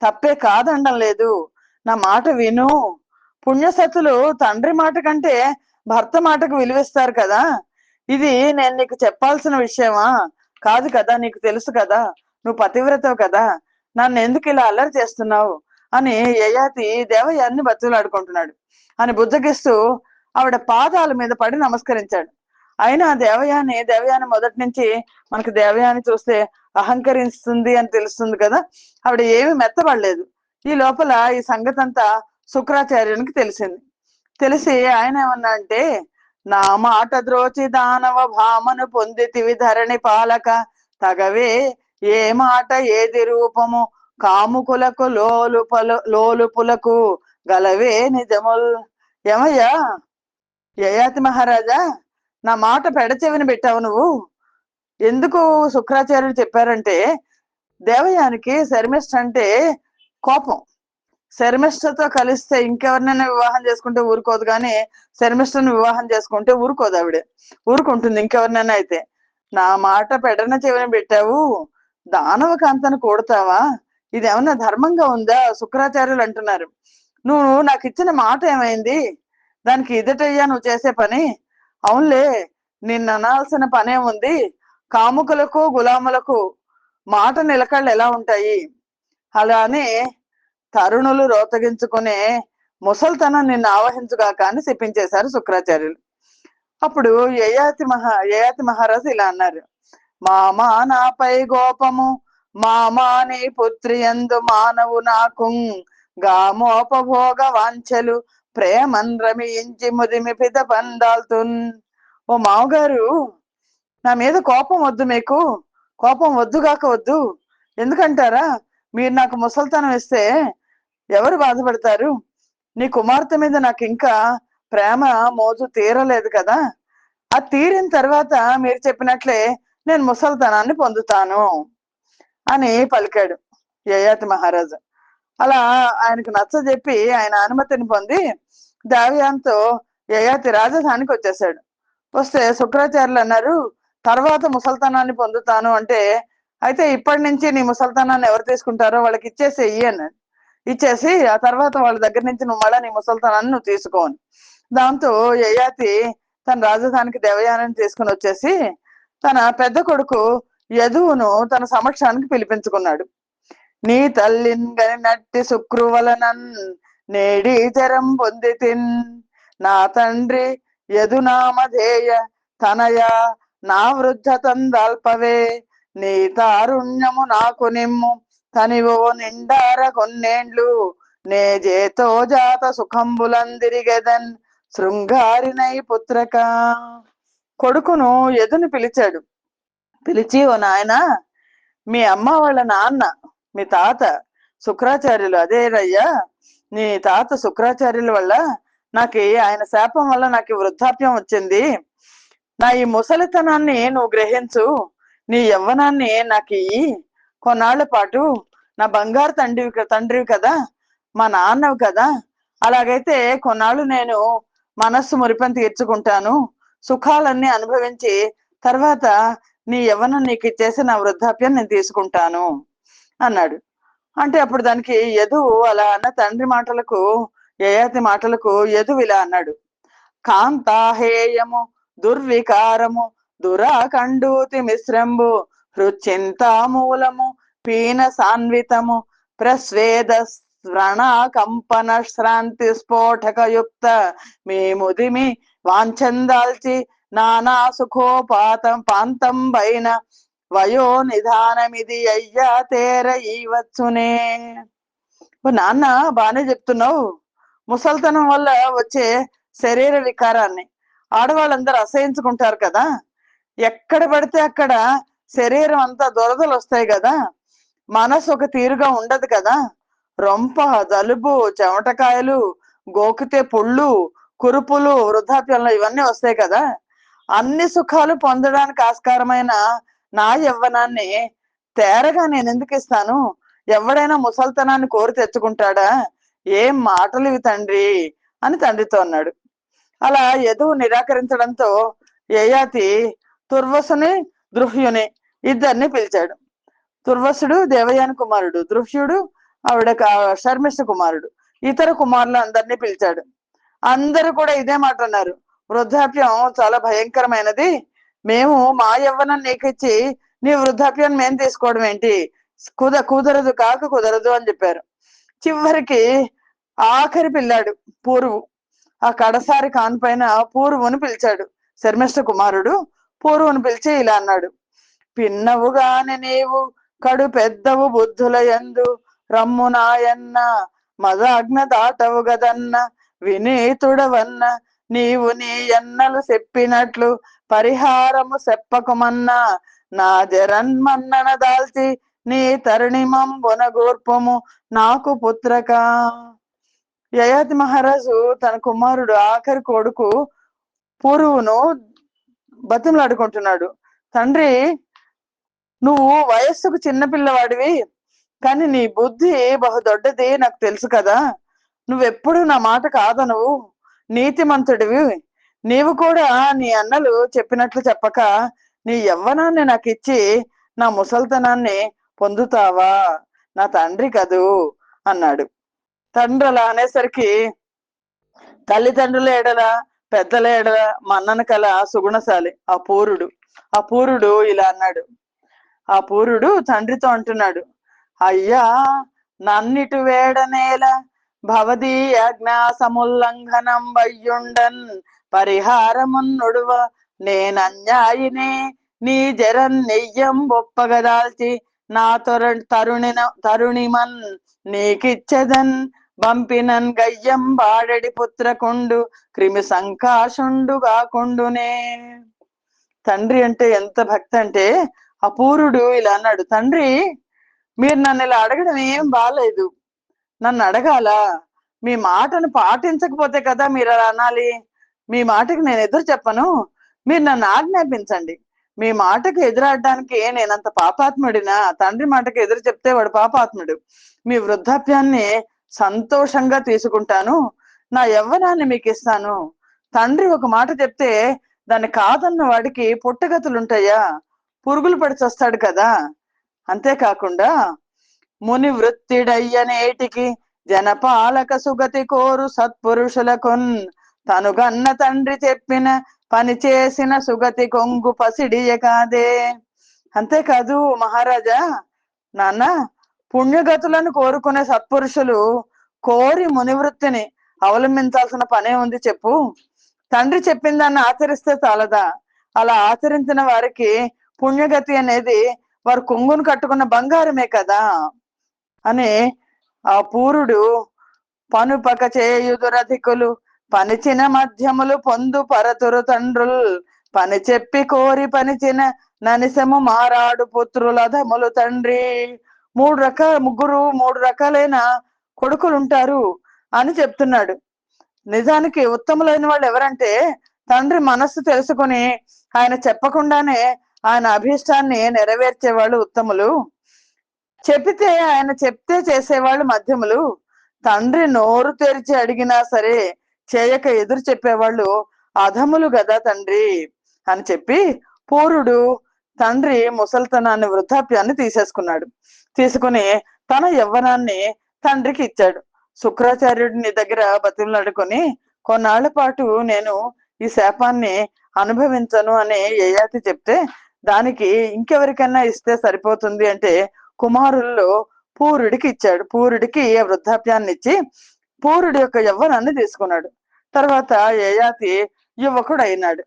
తప్పే కాదనడం లేదు, నా మాట విను. పుణ్యసతులు తండ్రి మాట కంటే భర్త మాటకు విలువిస్తారు కదా. ఇది నేను నీకు చెప్పాల్సిన విషయమా? కాదు కదా, నీకు తెలుసు కదా, నువ్వు పతివ్రతవు కదా, నన్ను ఎందుకు ఇలా అల్లరి చేస్తున్నావు అని యయాతి దేవయాన్ని బతులాడుకుంటున్నాడు. అని బుద్ధగిస్తూ ఆవిడ పాదాల మీద పడి నమస్కరించాడు. అయినా దేవయాని మొదటి నుంచి మనకు దేవయాని చూస్తే అహంకరిస్తుంది అని తెలుస్తుంది కదా, ఆవిడ ఏమి మెత్తబడలేదు. ఈ లోపల ఈ సంగతి అంతా శుక్రాచార్యునికి తెలిసింది. తెలిసి ఆయన ఏమన్నా అంటే, నా మాట ద్రోచి దానవ భామను పొందితివి ధరణి పాలక, తగవే ఏ మాట ఏది రూపము కాముకులకు లోలుపులకు గలవే నిజముల్. ఏమయ్యా యయాతి మహారాజా, నా మాట పెడచెవిని పెట్టావు నువ్వు. ఎందుకు శుక్రాచార్యులు చెప్పారంటే, దేవయానికి శర్మిష్ఠ అంటే కోపం. శర్మిష్ఠతో కలిస్తే ఇంకెవరినైనా వివాహం చేసుకుంటే ఊరుకోదు, కానీ శర్మిష్ఠను వివాహం చేసుకుంటే ఊరుకోదు. ఆవిడ ఊరుకుంటుంది ఇంకెవరినైనా అయితే. నా మాట పెడన చెవిని పెట్టావు, దానవ కాంతను కూడతావా? ఇది ఏమన్నా ధర్మంగా ఉందా? శుక్రాచార్యులు అంటున్నారు. నువ్వు నాకు ఇచ్చిన మాట ఏమైంది? దానికి ఎదుటయ్యా నువ్వు చేసే పని. అవునులే, నిన్ను అనాల్సిన పనేముంది? కాముకులకు గులాములకు మాట నిలకళ్ళు ఎలా ఉంటాయి? అలానే తరుణులు రోతగించుకునే ముసల్తనం నిన్ను ఆవహించుగాక అని చెప్పించేశారు శుక్రాచార్యులు. అప్పుడు యయాతి మహారాజు ఇలా అన్నారు, మామా నాపై గోపము మామా నీ పుత్రి యందు మానవు నాకు గామోపభోగ వాంఛలు ప్రేమన్ రమించి ముదిమి పిద పందాల్తున్. ఓ మామగారు, నా మీద కోపం వద్దు, మీకు కోపం వద్దుగాక వద్దు. ఎందుకంటారా? మీరు నాకు ముసల్తనం ఇస్తే ఎవరు బాధపడతారు? నీ కుమార్తె మీద నాకు ఇంకా ప్రేమ మోజు తీరలేదు కదా. అది తీరిన తర్వాత మీరు చెప్పినట్లే నేను ముసల్తనాన్ని పొందుతాను అని పలికాడు యయాతి మహారాజు. అలా ఆయనకు నచ్చజెప్పి ఆయన అనుమతిని పొంది దేవయానితో యయాతి రాజధానికి వచ్చేసాడు. వస్తే శుక్రాచార్యులు అన్నారు, తర్వాత ముసల్తనాన్ని పొందుతాను అంటే, అయితే ఇప్పటి నుంచి నీ ముసల్తనాన్ని ఎవరు తీసుకుంటారో వాళ్ళకి ఇచ్చేసేయి అన్నాడు. ఇచ్చేసి ఆ తర్వాత వాళ్ళ దగ్గర నుంచి నువ్వు మళ్ళా నీ ముసల్తనాన్ని నువ్వు తీసుకోని. దాంతో యయాతి తన రాజధానికి దేవయానిని తీసుకుని వచ్చేసి తన పెద్ద కొడుకు యదువును తన సమక్షానికి పిలిపించుకున్నాడు. నీ తల్లిన్ గనినట్టి శుక్రువలనన్ నేడి చరం పొందితిన్. నా తండ్రి యదునామధేయ తనయ నా వృద్ధ తందల్పవే. నీ తారుణ్యము నాకు నిమ్ము తనివో నిండార కొన్నేండ్లు. నే జేతో జాత సుఖంబులందిరిగెదన్ శృంగారినై పుత్రక. కొడుకును యదుని పిలిచాడు. పిలిచి, ఓ నాయన, మీ అమ్మ వాళ్ళ నాన్న, మీ తాత శుక్రాచార్యులు అదేరయ్యా, నీ తాత శుక్రాచార్యుల వల్ల ఆయన శాపం వల్ల నాకు వృద్ధాప్యం వచ్చింది. నా ఈ ముసలితనాన్ని నువ్వు గ్రహించు, నీ యవ్వనాన్ని నాకు ఇయ్యి, కొన్నాళ్ల పాటు నా బంగారు తండ్రివి కదా, మా నాన్నవి కదా, అలాగైతే కొన్నాళ్ళు నేను మనస్సు మురిపని తీర్చుకుంటాను, సుఖాలన్నీ అనుభవించి తర్వాత నీ యవ్వనం నీకు ఇచ్చేసి నా వృద్ధాప్యం నేను తీసుకుంటాను అన్నాడు. అంటే అప్పుడు దానికి యదు అలా అన్న తండ్రి మాటలకు, యయాతి మాటలకు యదు ఇలా అన్నాడు: కాంతాహేయము దుర్వికారము దురాకండూతి మిశ్రంబు హృచ్చింతామూలము పీన సాన్వితము ప్రస్వేద వ్రణ కంపన శ్రాంతి స్ఫోటకయుక్త మీ ముదిమి వాంఛందాల్చి నానా సుఖోపాతం పాంతం బైన వయో నిధానమిది అయ్యా తేర ఈవచ్చునే. నాన్న బానే చెప్తున్నావు, ముసల్తనం వల్ల వచ్చే శరీర వికారాన్ని ఆడవాళ్ళందరూ అసహించుకుంటారు కదా, ఎక్కడ పడితే అక్కడ శరీరం అంతా దురదలు వస్తాయి కదా, మనసు ఒక తీరుగా ఉండదు కదా, రొంప జలుబు చెమటకాయలు గోకితే పుళ్ళు కురుపులు వృద్ధాప్యంలో ఇవన్నీ వస్తాయి కదా, అన్ని సుఖాలు పొందడానికి ఆస్కారమైన నా యవ్వనాన్ని తేరగా నేను ఎందుకు ఇస్తాను, ఎవడైనా ముసల్తనాన్ని కోరి తెచ్చుకుంటాడా, ఏం మాటలు ఇవి తండ్రి అని తండ్రితో అన్నాడు. అలా యదువు నిరాకరించడంతో యయాతి తుర్వసుని దృహ్యుని ఇద్దరిని పిలిచాడు. తుర్వసుడు దేవయాని కుమారుడు, దృహ్యుడు ఆవిడ శర్మిష్ఠ కుమారుడు, ఇతర కుమారులు అందరినీ పిలిచాడు. అందరూ కూడా ఇదే మాట అన్నారు: వృద్ధాప్యం చాలా భయంకరమైనది, మేము మా యవ్వనం నీకిచ్చి నీ వృద్ధాప్యాన్ని మేము తీసుకోవడం ఏంటి, కుదరదు అని చెప్పారు. చివరికి ఆఖరి పిల్లాడు పూర్వు, ఆ కడసారి కాన్పైన పూర్వుని పిలిచాడు. శర్మిష్ఠ కుమారుడు పూర్వుని పిలిచి ఇలా అన్నాడు: పిన్నవుగాని నీవు కడు పెద్దవు బుద్ధుల యందు రమ్ము నాయన్న మదాజ్ఞ దాటవు గదన్న వినీతుడవన్న నీవు నీ ఎన్నలు చెప్పినట్లు పరిహారము చెప్పకుమన్నా నా జరన్మన్నన దాల్చి నీ తరుణిమంబున గూర్పము నాకు పుత్రక. యయాతి మహారాజు తన కుమారుడు ఆఖరి కొడుకు పూర్వును బతిమలాడుకుంటున్నాడు: తండ్రి, నువ్వు వయస్సుకు చిన్నపిల్లవాడివి, కానీ నీ బుద్ధి బహుదొడ్డది నాకు తెలుసు కదా, నువ్వెప్పుడు నా మాట కాదనవు, నీతిమంతుడివి, నీవు కూడా నీ అన్నలు చెప్పినట్లు చెప్పక నీ యవ్వనాన్ని నాకు ఇచ్చి నా ముసల్తనాన్ని పొందుతావా, నా తండ్రి కదూ అన్నాడు. తండ్రి అలా అనేసరికి తల్లిదండ్రుల ఎడల పెద్దల ఎడల మన్నన కల సుగుణశాలి ఆ పూరుడు ఇలా అన్నాడు. ఆ పూరుడు తండ్రితో అంటున్నాడు: అయ్యా, నన్నిటు వేడనేల భవదీయాజ్ఞా సముల్లంఘనం వయ్యుండన్ పరిహారమున్నొడువ నేనన్యాయినే నీ జరన్ నెయ్యం బొప్పగదాల్చి నా తరుణిమన్ నీకిచ్చదన్ బంపినన్ గయ్యం బాడడి పుత్రకుండు క్రిమి సంకాశుండు కాకుండునే. తండ్రి అంటే ఎంత భక్తి అంటే అపూరుడు ఇలా అన్నాడు: తండ్రి, మీరు నన్ను ఇలా అడగడం ఏం బాలేదు, నన్ను అడగాల, మీ మాటను పాటించకపోతే కదా మీరు అలా అనాలి, మీ మాటకి నేను ఎదురు చెప్పను, మీరు నన్ను ఆజ్ఞాపించండి, మీ మాటకు ఎదురాడడానికి నేనంత పాపాత్ముడినా, తండ్రి మాటకు ఎదురు చెప్తే వాడు పాపాత్ముడు, మీ వృద్ధాప్యాన్ని సంతోషంగా తీసుకుంటాను, నా యవ్వనాన్ని మీకు ఇస్తాను, తండ్రి ఒక మాట చెప్తే దాన్ని కాదన్న వాడికి పుట్టగతులుంటాయా, పురుగులు పడి చస్తాడు కదా, అంతేకాకుండా ముని వృత్తిడయ్యనేటికి జనపాలక సుగతి కోరు సత్పురుషులకున్ తనుగన్న తండ్రి చెప్పిన పని చేసిన సుగతి కొంగు పసిడియ కాదే. అంతేకాదు మహారాజా, నాన్న, పుణ్యగతులను కోరుకునే సత్పురుషులు కోరి మునివృత్తిని అవలంబించాల్సిన పనే ఉంది చెప్పు, తండ్రి చెప్పిన దాన్ని ఆచరిస్తే చాలదా, అలా ఆచరించిన వారికి పుణ్యగతి అనేది వారు కొంగును కట్టుకున్న బంగారమే కదా అని ఆ పూరుడు పనుపక చేయుదురధికులు పనిచిన మధ్యములు పొందు పరతురు తండ్రుల్ పని చెప్పి కోరి పనిచిన ననిసము మారాడు పుత్రులధములు తండ్రి. మూడు రకాలైన కొడుకులు ఉంటారు, అని చెప్తున్నాడు. నిజానికి ఉత్తములైన వాళ్ళు ఎవరంటే తండ్రి మనస్సు తెలుసుకొని ఆయన చెప్పకుండానే ఆయన అభీష్టాన్ని నెరవేర్చేవాళ్ళు ఉత్తములు. చెబితే ఆయన చెప్తే చేసేవాళ్ళు మధ్యములు. తండ్రి నోరు తెరిచి అడిగినా సరే చేయక ఎదురు చెప్పేవాళ్ళు అధములు కదా తండ్రి అని చెప్పి పూరుడు తండ్రి ముసల్తనాన్ని, వృద్ధాప్యాన్ని తీసేసుకున్నాడు. తీసుకుని తన యవ్వనాన్ని తండ్రికి ఇచ్చాడు. శుక్రాచార్యుడిని దగ్గర బతిమలాడుకొని కొన్నాళ్ల పాటు నేను ఈ శాపాన్ని అనుభవించను అని యయాతి చెప్తే దానికి ఇంకెవరికైనా ఇస్తే సరిపోతుంది అంటే కుమారుల్లో పూరుడికి ఇచ్చాడు. పూరుడికి వృద్ధాప్యాన్ని ఇచ్చి పూరుడి యొక్క యవ్వనాన్ని తీసుకున్నాడు. తర్వాత యయాతి యువకుడు అయినాడు.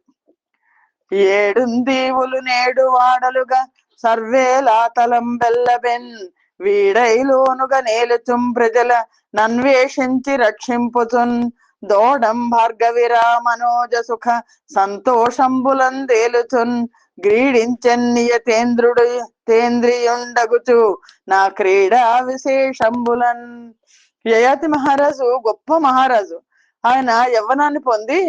ఏడుందీవులు నేడు వాడలుగా సర్వేలాతలం బెల్లబెన్ వీడైలోనుగా నేలుచుం ప్రజల నన్వేషించి రక్షింపుచున్ దోడం భార్గవిరా మనోజ సుఖ సంతోషంబులందేలుచున్ గ్రీడించెన్నియ తేంద్రియుండగుచు నా క్రీడా విశేషంబులన్. యయాతి మహారాజు గొప్ప మహారాజు. ఆయన యవ్వనాన్ని పొంది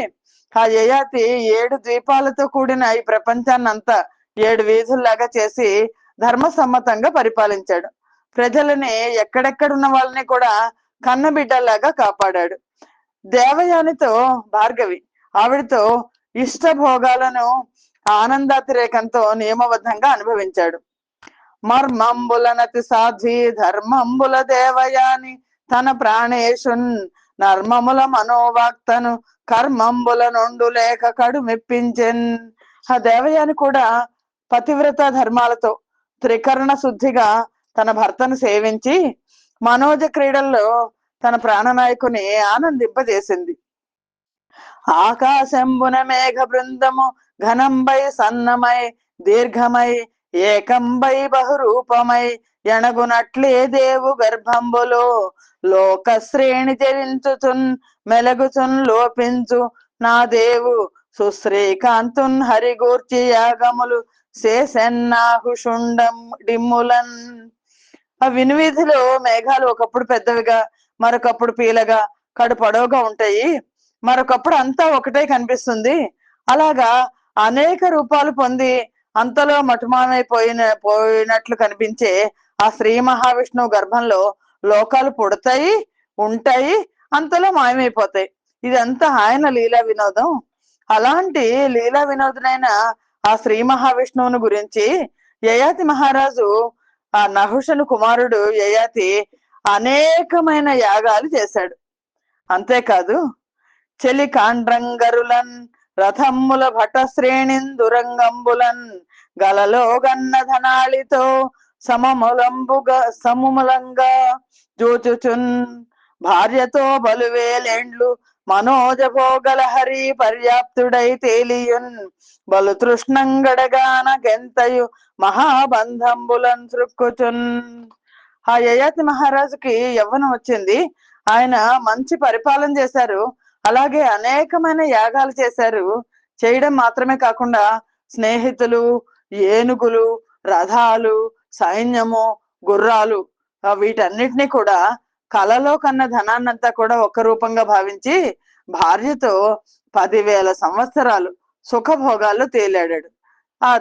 ఆ యయాతి 7 ద్వీపాలతో కూడిన ఈ ప్రపంచాన్నంతా 7 వీధుల్లాగా చేసి ధర్మసమ్మతంగా పరిపాలించాడు. ప్రజలని ఎక్కడెక్కడున్న వాళ్ళని కూడా కన్నబిడ్డలాగా కాపాడాడు. దేవయానితో భార్గవి ఆవిడతో ఇష్టభోగాలను ఆనందాతిరేకంతో నియమబద్ధంగా అనుభవించాడు. మర్మంబులనతి సాధ్వి ధర్మంబుల దేవయాని తన ప్రాణేశున్ నర్మముల మనోవాక్తను కర్మంబుల నుండు లేక కడు మెప్పించెన్. ఆ దేవయాని కూడా పతివ్రత ధర్మాలతో త్రికరణ శుద్ధిగా తన భర్తను సేవించి మనోజ క్రీడల్లో తన ప్రాణనాయకుని ఆనందింపజేసింది. ఆకాశంబున మేఘ బృందము ఘనంబై సన్నమై దీర్ఘమై ఏకంబై బహురూపమై ఎణగునట్లే దేవు గర్భంబులో లోక శ్రేణి జరించుచున్ మెలగుచున్ లోపించు నా దేవు సుశ్రీకాంతున్ హరిగూర్చి యాగములు శేషన్నాహుషుండం డిమ్ములన్. ఆ వినువీధిలో మేఘాలు ఒకప్పుడు పెద్దవిగా, మరొకప్పుడు పీలగా, కడు పొడవుగా ఉంటాయి. మరొకప్పుడు అంతా ఒకటే కనిపిస్తుంది. అలాగా అనేక రూపాలు పొంది అంతలో పోయినట్లు కనిపించే ఆ శ్రీ మహావిష్ణువు గర్భంలో లోకాలు పుడతాయి, ఉంటాయి, అంతలో మాయమైపోతాయి. ఇదంతా ఆయన లీలా వినోదం. అలాంటి లీలా వినోదనైన ఆ శ్రీ మహావిష్ణువుని గురించి యయాతి మహారాజు, ఆ నహుషను కుమారుడు యయాతి అనేకమైన యాగాలు చేశాడు. అంతేకాదు చెలి కాండ్రంగరులన్ రథమ్ముల భట శ్రేణిన్ దురంగంబులన్ గలలో గన్న ధనాళితో సమూలంగా జూచుచున్ భార్యతో బలువేలేండ్లు మనోజ భోగల హరి పర్యాప్తుడై తేలియున్ బలు తృష్ణంగడగాన గెంతయు మహాబంధంబులన్ త్రుక్కుచున్. ఆ యయాతి మహారాజుకి యవ్వనం వచ్చింది. ఆయన మంచి పరిపాలన చేశారు. అలాగే అనేకమైన యాగాలు చేశారు. చేయడం మాత్రమే కాకుండా స్నేహితులు, ఏనుగులు, రథాలు, సైన్యము, గుర్రాలు వీటన్నిటినీ కూడా కలలో కన్న ధనాన్నంతా కూడా ఒక రూపంగా భావించి భార్యతో 10,000 సంవత్సరాలు సుఖభోగాల్లో తేలాడాడు.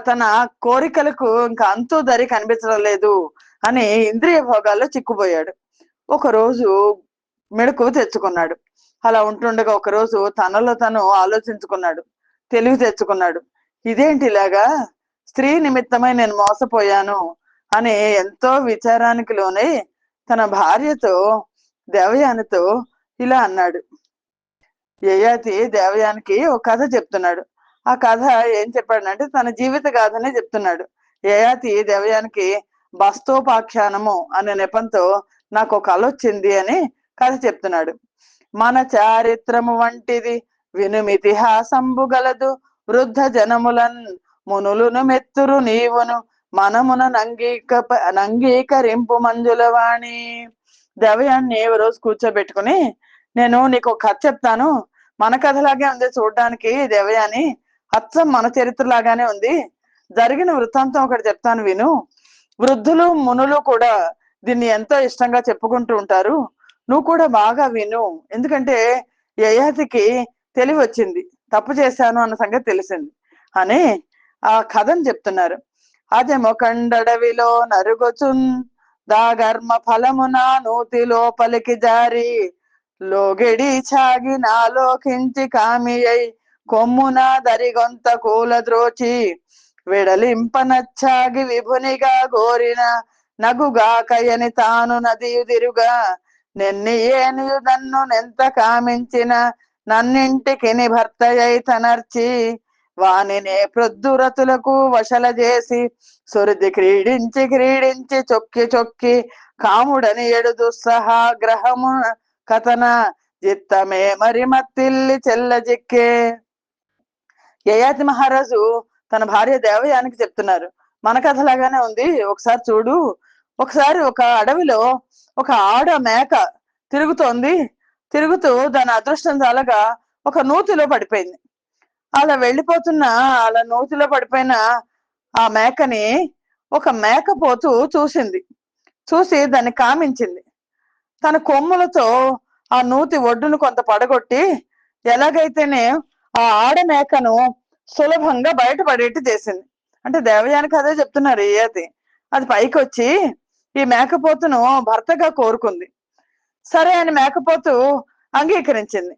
తన కోరికలకు ఇంకా అంతు దరి కనిపించడం లేదు అని ఇంద్రియ భోగాల్లో చిక్కుపోయాడు. ఒకరోజు మెడకు తెచ్చుకున్నాడు. అలా ఉంటుండగా ఒకరోజు తనలో తను ఆలోచించుకున్నాడు, తెలివి తెచ్చుకున్నాడు. ఇదేంటి ఇలాగా స్త్రీ నిమిత్తమై నేను మోసపోయాను అని ఎంతో విచారానికి లోనై తన భార్యతో దేవయానితో ఇలా అన్నాడు. యయాతి దేవయానికి ఒక కథ చెప్తున్నాడు. ఆ కథ ఏం చెప్పాడంటే తన జీవిత గాథనే చెప్తున్నాడు. యయాతి దేవయానికి బస్తోపాఖ్యానము అనే నెపంతో నాకు ఒక కళ వచ్చింది అని కథ చెప్తున్నాడు. మన చారిత్రము వంటిది వినుమితిహాసంబు గలదు వృద్ధ జనములన్ మునులును మెత్తురు నీవును మనమున నంగీకరింపు మంజులవాణి. దేవయాన్ని రోజు కూర్చోబెట్టుకుని నేను నీకు ఒక కథ చెప్తాను. మన కథలాగే ఉంది చూడడానికి దేవయాని, అచ్చం మన చరిత్రలాగానే ఉంది. జరిగిన వృత్తాంతం ఒకటి చెప్తాను విను. వృద్ధులు మునులు కూడా దీన్ని ఎంతో ఇష్టంగా చెప్పుకుంటూ ఉంటారు. నువ్వు కూడా బాగా విను. ఎందుకంటే యయాతికి తెలివి వచ్చింది, తప్పు చేశాను అన్న సంగతి తెలిసింది అని ఆ కథను చెప్తున్నారు. అదేమో కండడవిలో నరుగుచున్ దాగర్మ ఫలమున నూతి లోపలికి జారి లోగెడి చాగి నాలోకించి కామి అయి కొమ్మున దరిగొంత కూల ద్రోచి వెడలింపనచ్చాగి విభునిగా గోరిన నగుగాకయని తాను నదియుదిరుగా నెన్ని ఏనియు నన్ను నెంత కామించిన నన్నింటికి భర్తయై తనర్చి వానినే ప్రొద్దురతులకు వశల చేసి సురిది క్రీడించి క్రీడించి చొక్కి చొక్కి కాముడని ఎడు దుస్సహా గ్రహము కథన చిత్తమే మరి మత్తిల్లి చెల్లజిక్కే. యయాతి మహారాజు తన భార్య దేవయానికి చెప్తున్నారు, మన కథలాగానే ఉంది, ఒకసారి చూడు. ఒకసారి ఒక అడవిలో ఒక ఆడ మేక తిరుగుతోంది. తిరుగుతూ దాని అదృష్టం చాలగా ఒక నూతిలో పడిపోయింది. అలా వెళ్ళిపోతున్న అలా నూతిలో పడిపోయిన ఆ మేకని ఒక మేకపోతు చూసింది. చూసి దాన్ని కామించింది. తన కొమ్ములతో ఆ నూతి ఒడ్డును కొంత పడగొట్టి ఎలాగైతేనే ఆ ఆడ మేకను సులభంగా బయటపడేట్టు చేసింది. అంటే దేవయానికి అదే చెప్తున్నారు ఏది. అది పైకి వచ్చి ఈ మేకపోతును భర్తగా కోరుకుంది. సరే అని మేకపోతు అంగీకరించింది.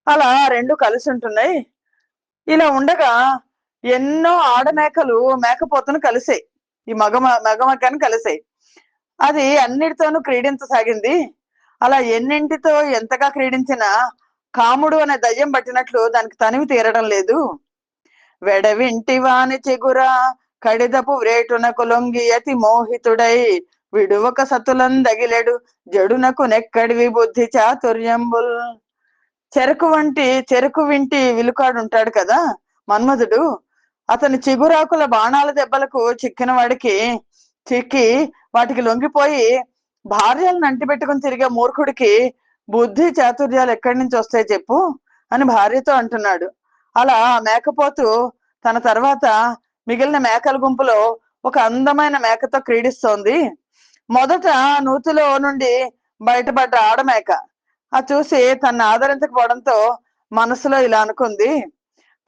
అలా రెండు కలిసి ఉంటున్నాయి. ఇలా ఉండగా ఎన్నో ఆడమేకలు మేకపోతును కలిసాయి, ఈ మగమేకను కలిసాయి. అది అన్నిటితోనూ క్రీడించసాగింది. అలా ఎన్నింటితో ఎంతగా క్రీడించినా కాముడు అనే దయ్యం పట్టినట్లు దానికి తనివి తీరడం లేదు. వెడవింటి వాని చిగురా కడిదపు వ్రేటునకు లొంగి అతి మోహితుడై విడువక సతులందగిలెడు జడునకు నెక్కడివి బుద్ధి చాతుర్యంబుల్. చెరుకు వింటి విలుకాడు ఉంటాడు కదా మన్మధుడు, అతని చిగురాకుల బాణాల దెబ్బలకు చిక్కిన వాడికి చిక్కి వాటికి లొంగిపోయి భార్యలను అంటిపెట్టుకుని తిరిగే మూర్ఖుడికి బుద్ధి చాతుర్యాలు ఎక్కడి నుంచి వస్తాయి చెప్పు అని భార్యతో అంటున్నాడు. అలా మేకపోతు తన తర్వాత మిగిలిన మేకల గుంపులో ఒక అందమైన మేకతో క్రీడిస్తోంది. మొదట నూతిలో నుండి బయటపడ్డ ఆడమేక అది చూసి తన ఆదరించకపోవడంతో మనసులో ఇలా అనుకుంది,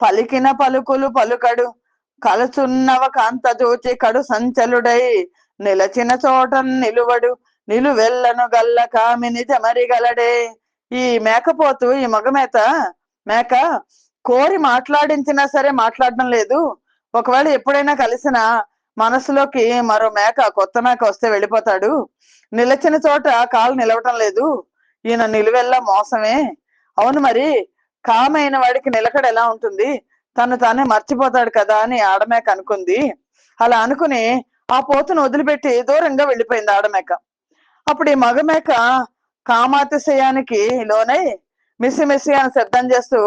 పలికిన పలుకులు పలుకడు కలుచున్నవ కాంత చూచి కడు సంచలుడై నిలచిన చోట నిలువడు నిలువెల్లను గల్ల కామిని జమరిగలడే. ఈ మేకపోతు ఈ మేక కోరి మాట్లాడించినా సరే మాట్లాడడం లేదు. ఒకవేళ ఎప్పుడైనా కలిసిన మనసులోకి మరో కొత్త మేక వస్తే వెళ్ళిపోతాడు. నిలచిన చోట కాలు నిలవటం లేదు. ఈయన నిలువెల్లా మోసమే. అవును మరి కామైన వాడికి నిలకడ ఎలా ఉంటుంది, తను తానే మర్చిపోతాడు కదా అని ఆడమేక అనుకుంది. అలా అనుకుని ఆ పోతును వదిలిపెట్టి దూరంగా వెళ్ళిపోయింది ఆడమేక. అప్పుడు ఈ మగమేక కామాతిశయానికి లోనై మిసి మిసి అని శబ్దం చేస్తూ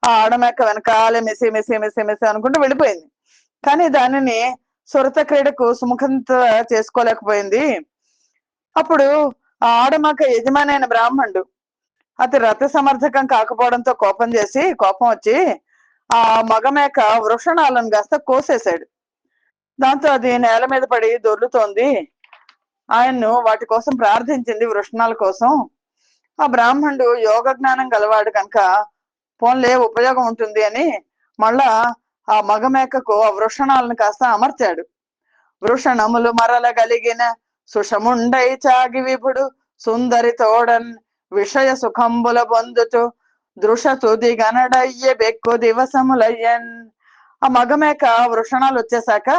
ఆ ఆడమేక వెనకాలే మిసి మిసి మిసి మిసి అనుకుంటూ వెళ్ళిపోయింది. కానీ దానిని సురత క్రీడకు సుముఖంత చేసుకోలేకపోయింది. అప్పుడు ఆ ఆడమేక యజమాని అయిన బ్రాహ్మణుడు అతి రథ సమర్థకం కాకపోవడంతో కోపం వచ్చి ఆ మగమేక వృషణాలను కాస్త కోసేశాడు. దాంతో అది నేల మీద పడి దొర్లుతోంది. ఆయన్ను వాటి కోసం ప్రార్థించింది, వృషణాల కోసం. ఆ బ్రాహ్మణుడు యోగ జ్ఞానం గలవాడు కనుక పోన్లే ఉపయోగం ఉంటుంది అని మళ్ళా ఆ మగమేకకు ఆ వృషణాలను కాస్త అమర్చాడు. వృషణములు మరలగలిగిన సుషముండై చాగి విభుడు సుందరి తోడన్ విషయ సుఖంబుల పొందుచు దృష తుది గనడయ్య బెక్కు దివసములయ్యన్. ఆ మగమేక వృషణాలు వచ్చేసాక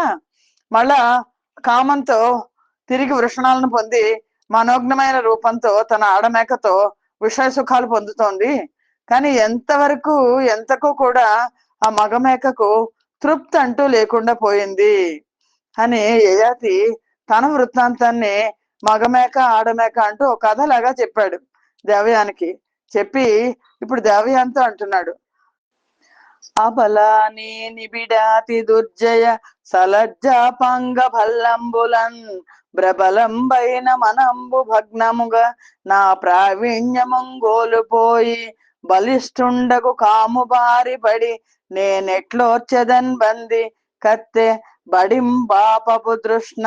మళ్ళా కామంతో తిరిగి వృషణాలను పొంది మనోజ్ఞమైన రూపంతో తన ఆడమేకతో విషయ సుఖాలు పొందుతోంది. కానీ ఎంతకు కూడా ఆ మగమేకకు తృప్తి అంటూ లేకుండా పోయింది అని యయాతి తన వృత్తాంతాన్ని మగమేక ఆడమేక అంటూ ఒక కథలాగా చెప్పాడు దేవయానికి. చెప్పి ఇప్పుడు దేవయానితో అంటున్నాడు, అబలాని నిబిడాతి దుర్జయ సలజ్జాపాంగ భల్లంబులన్ బ్రబలంబైన మనంబు భగ్నముగా నా ప్రావీణ్యమంగోలు పోయి బలిష్ఠుండకు కాము బారి పడి నేనెట్లోర్చెదన్ బంది కత్తె బడింబాపపు దృష్ణ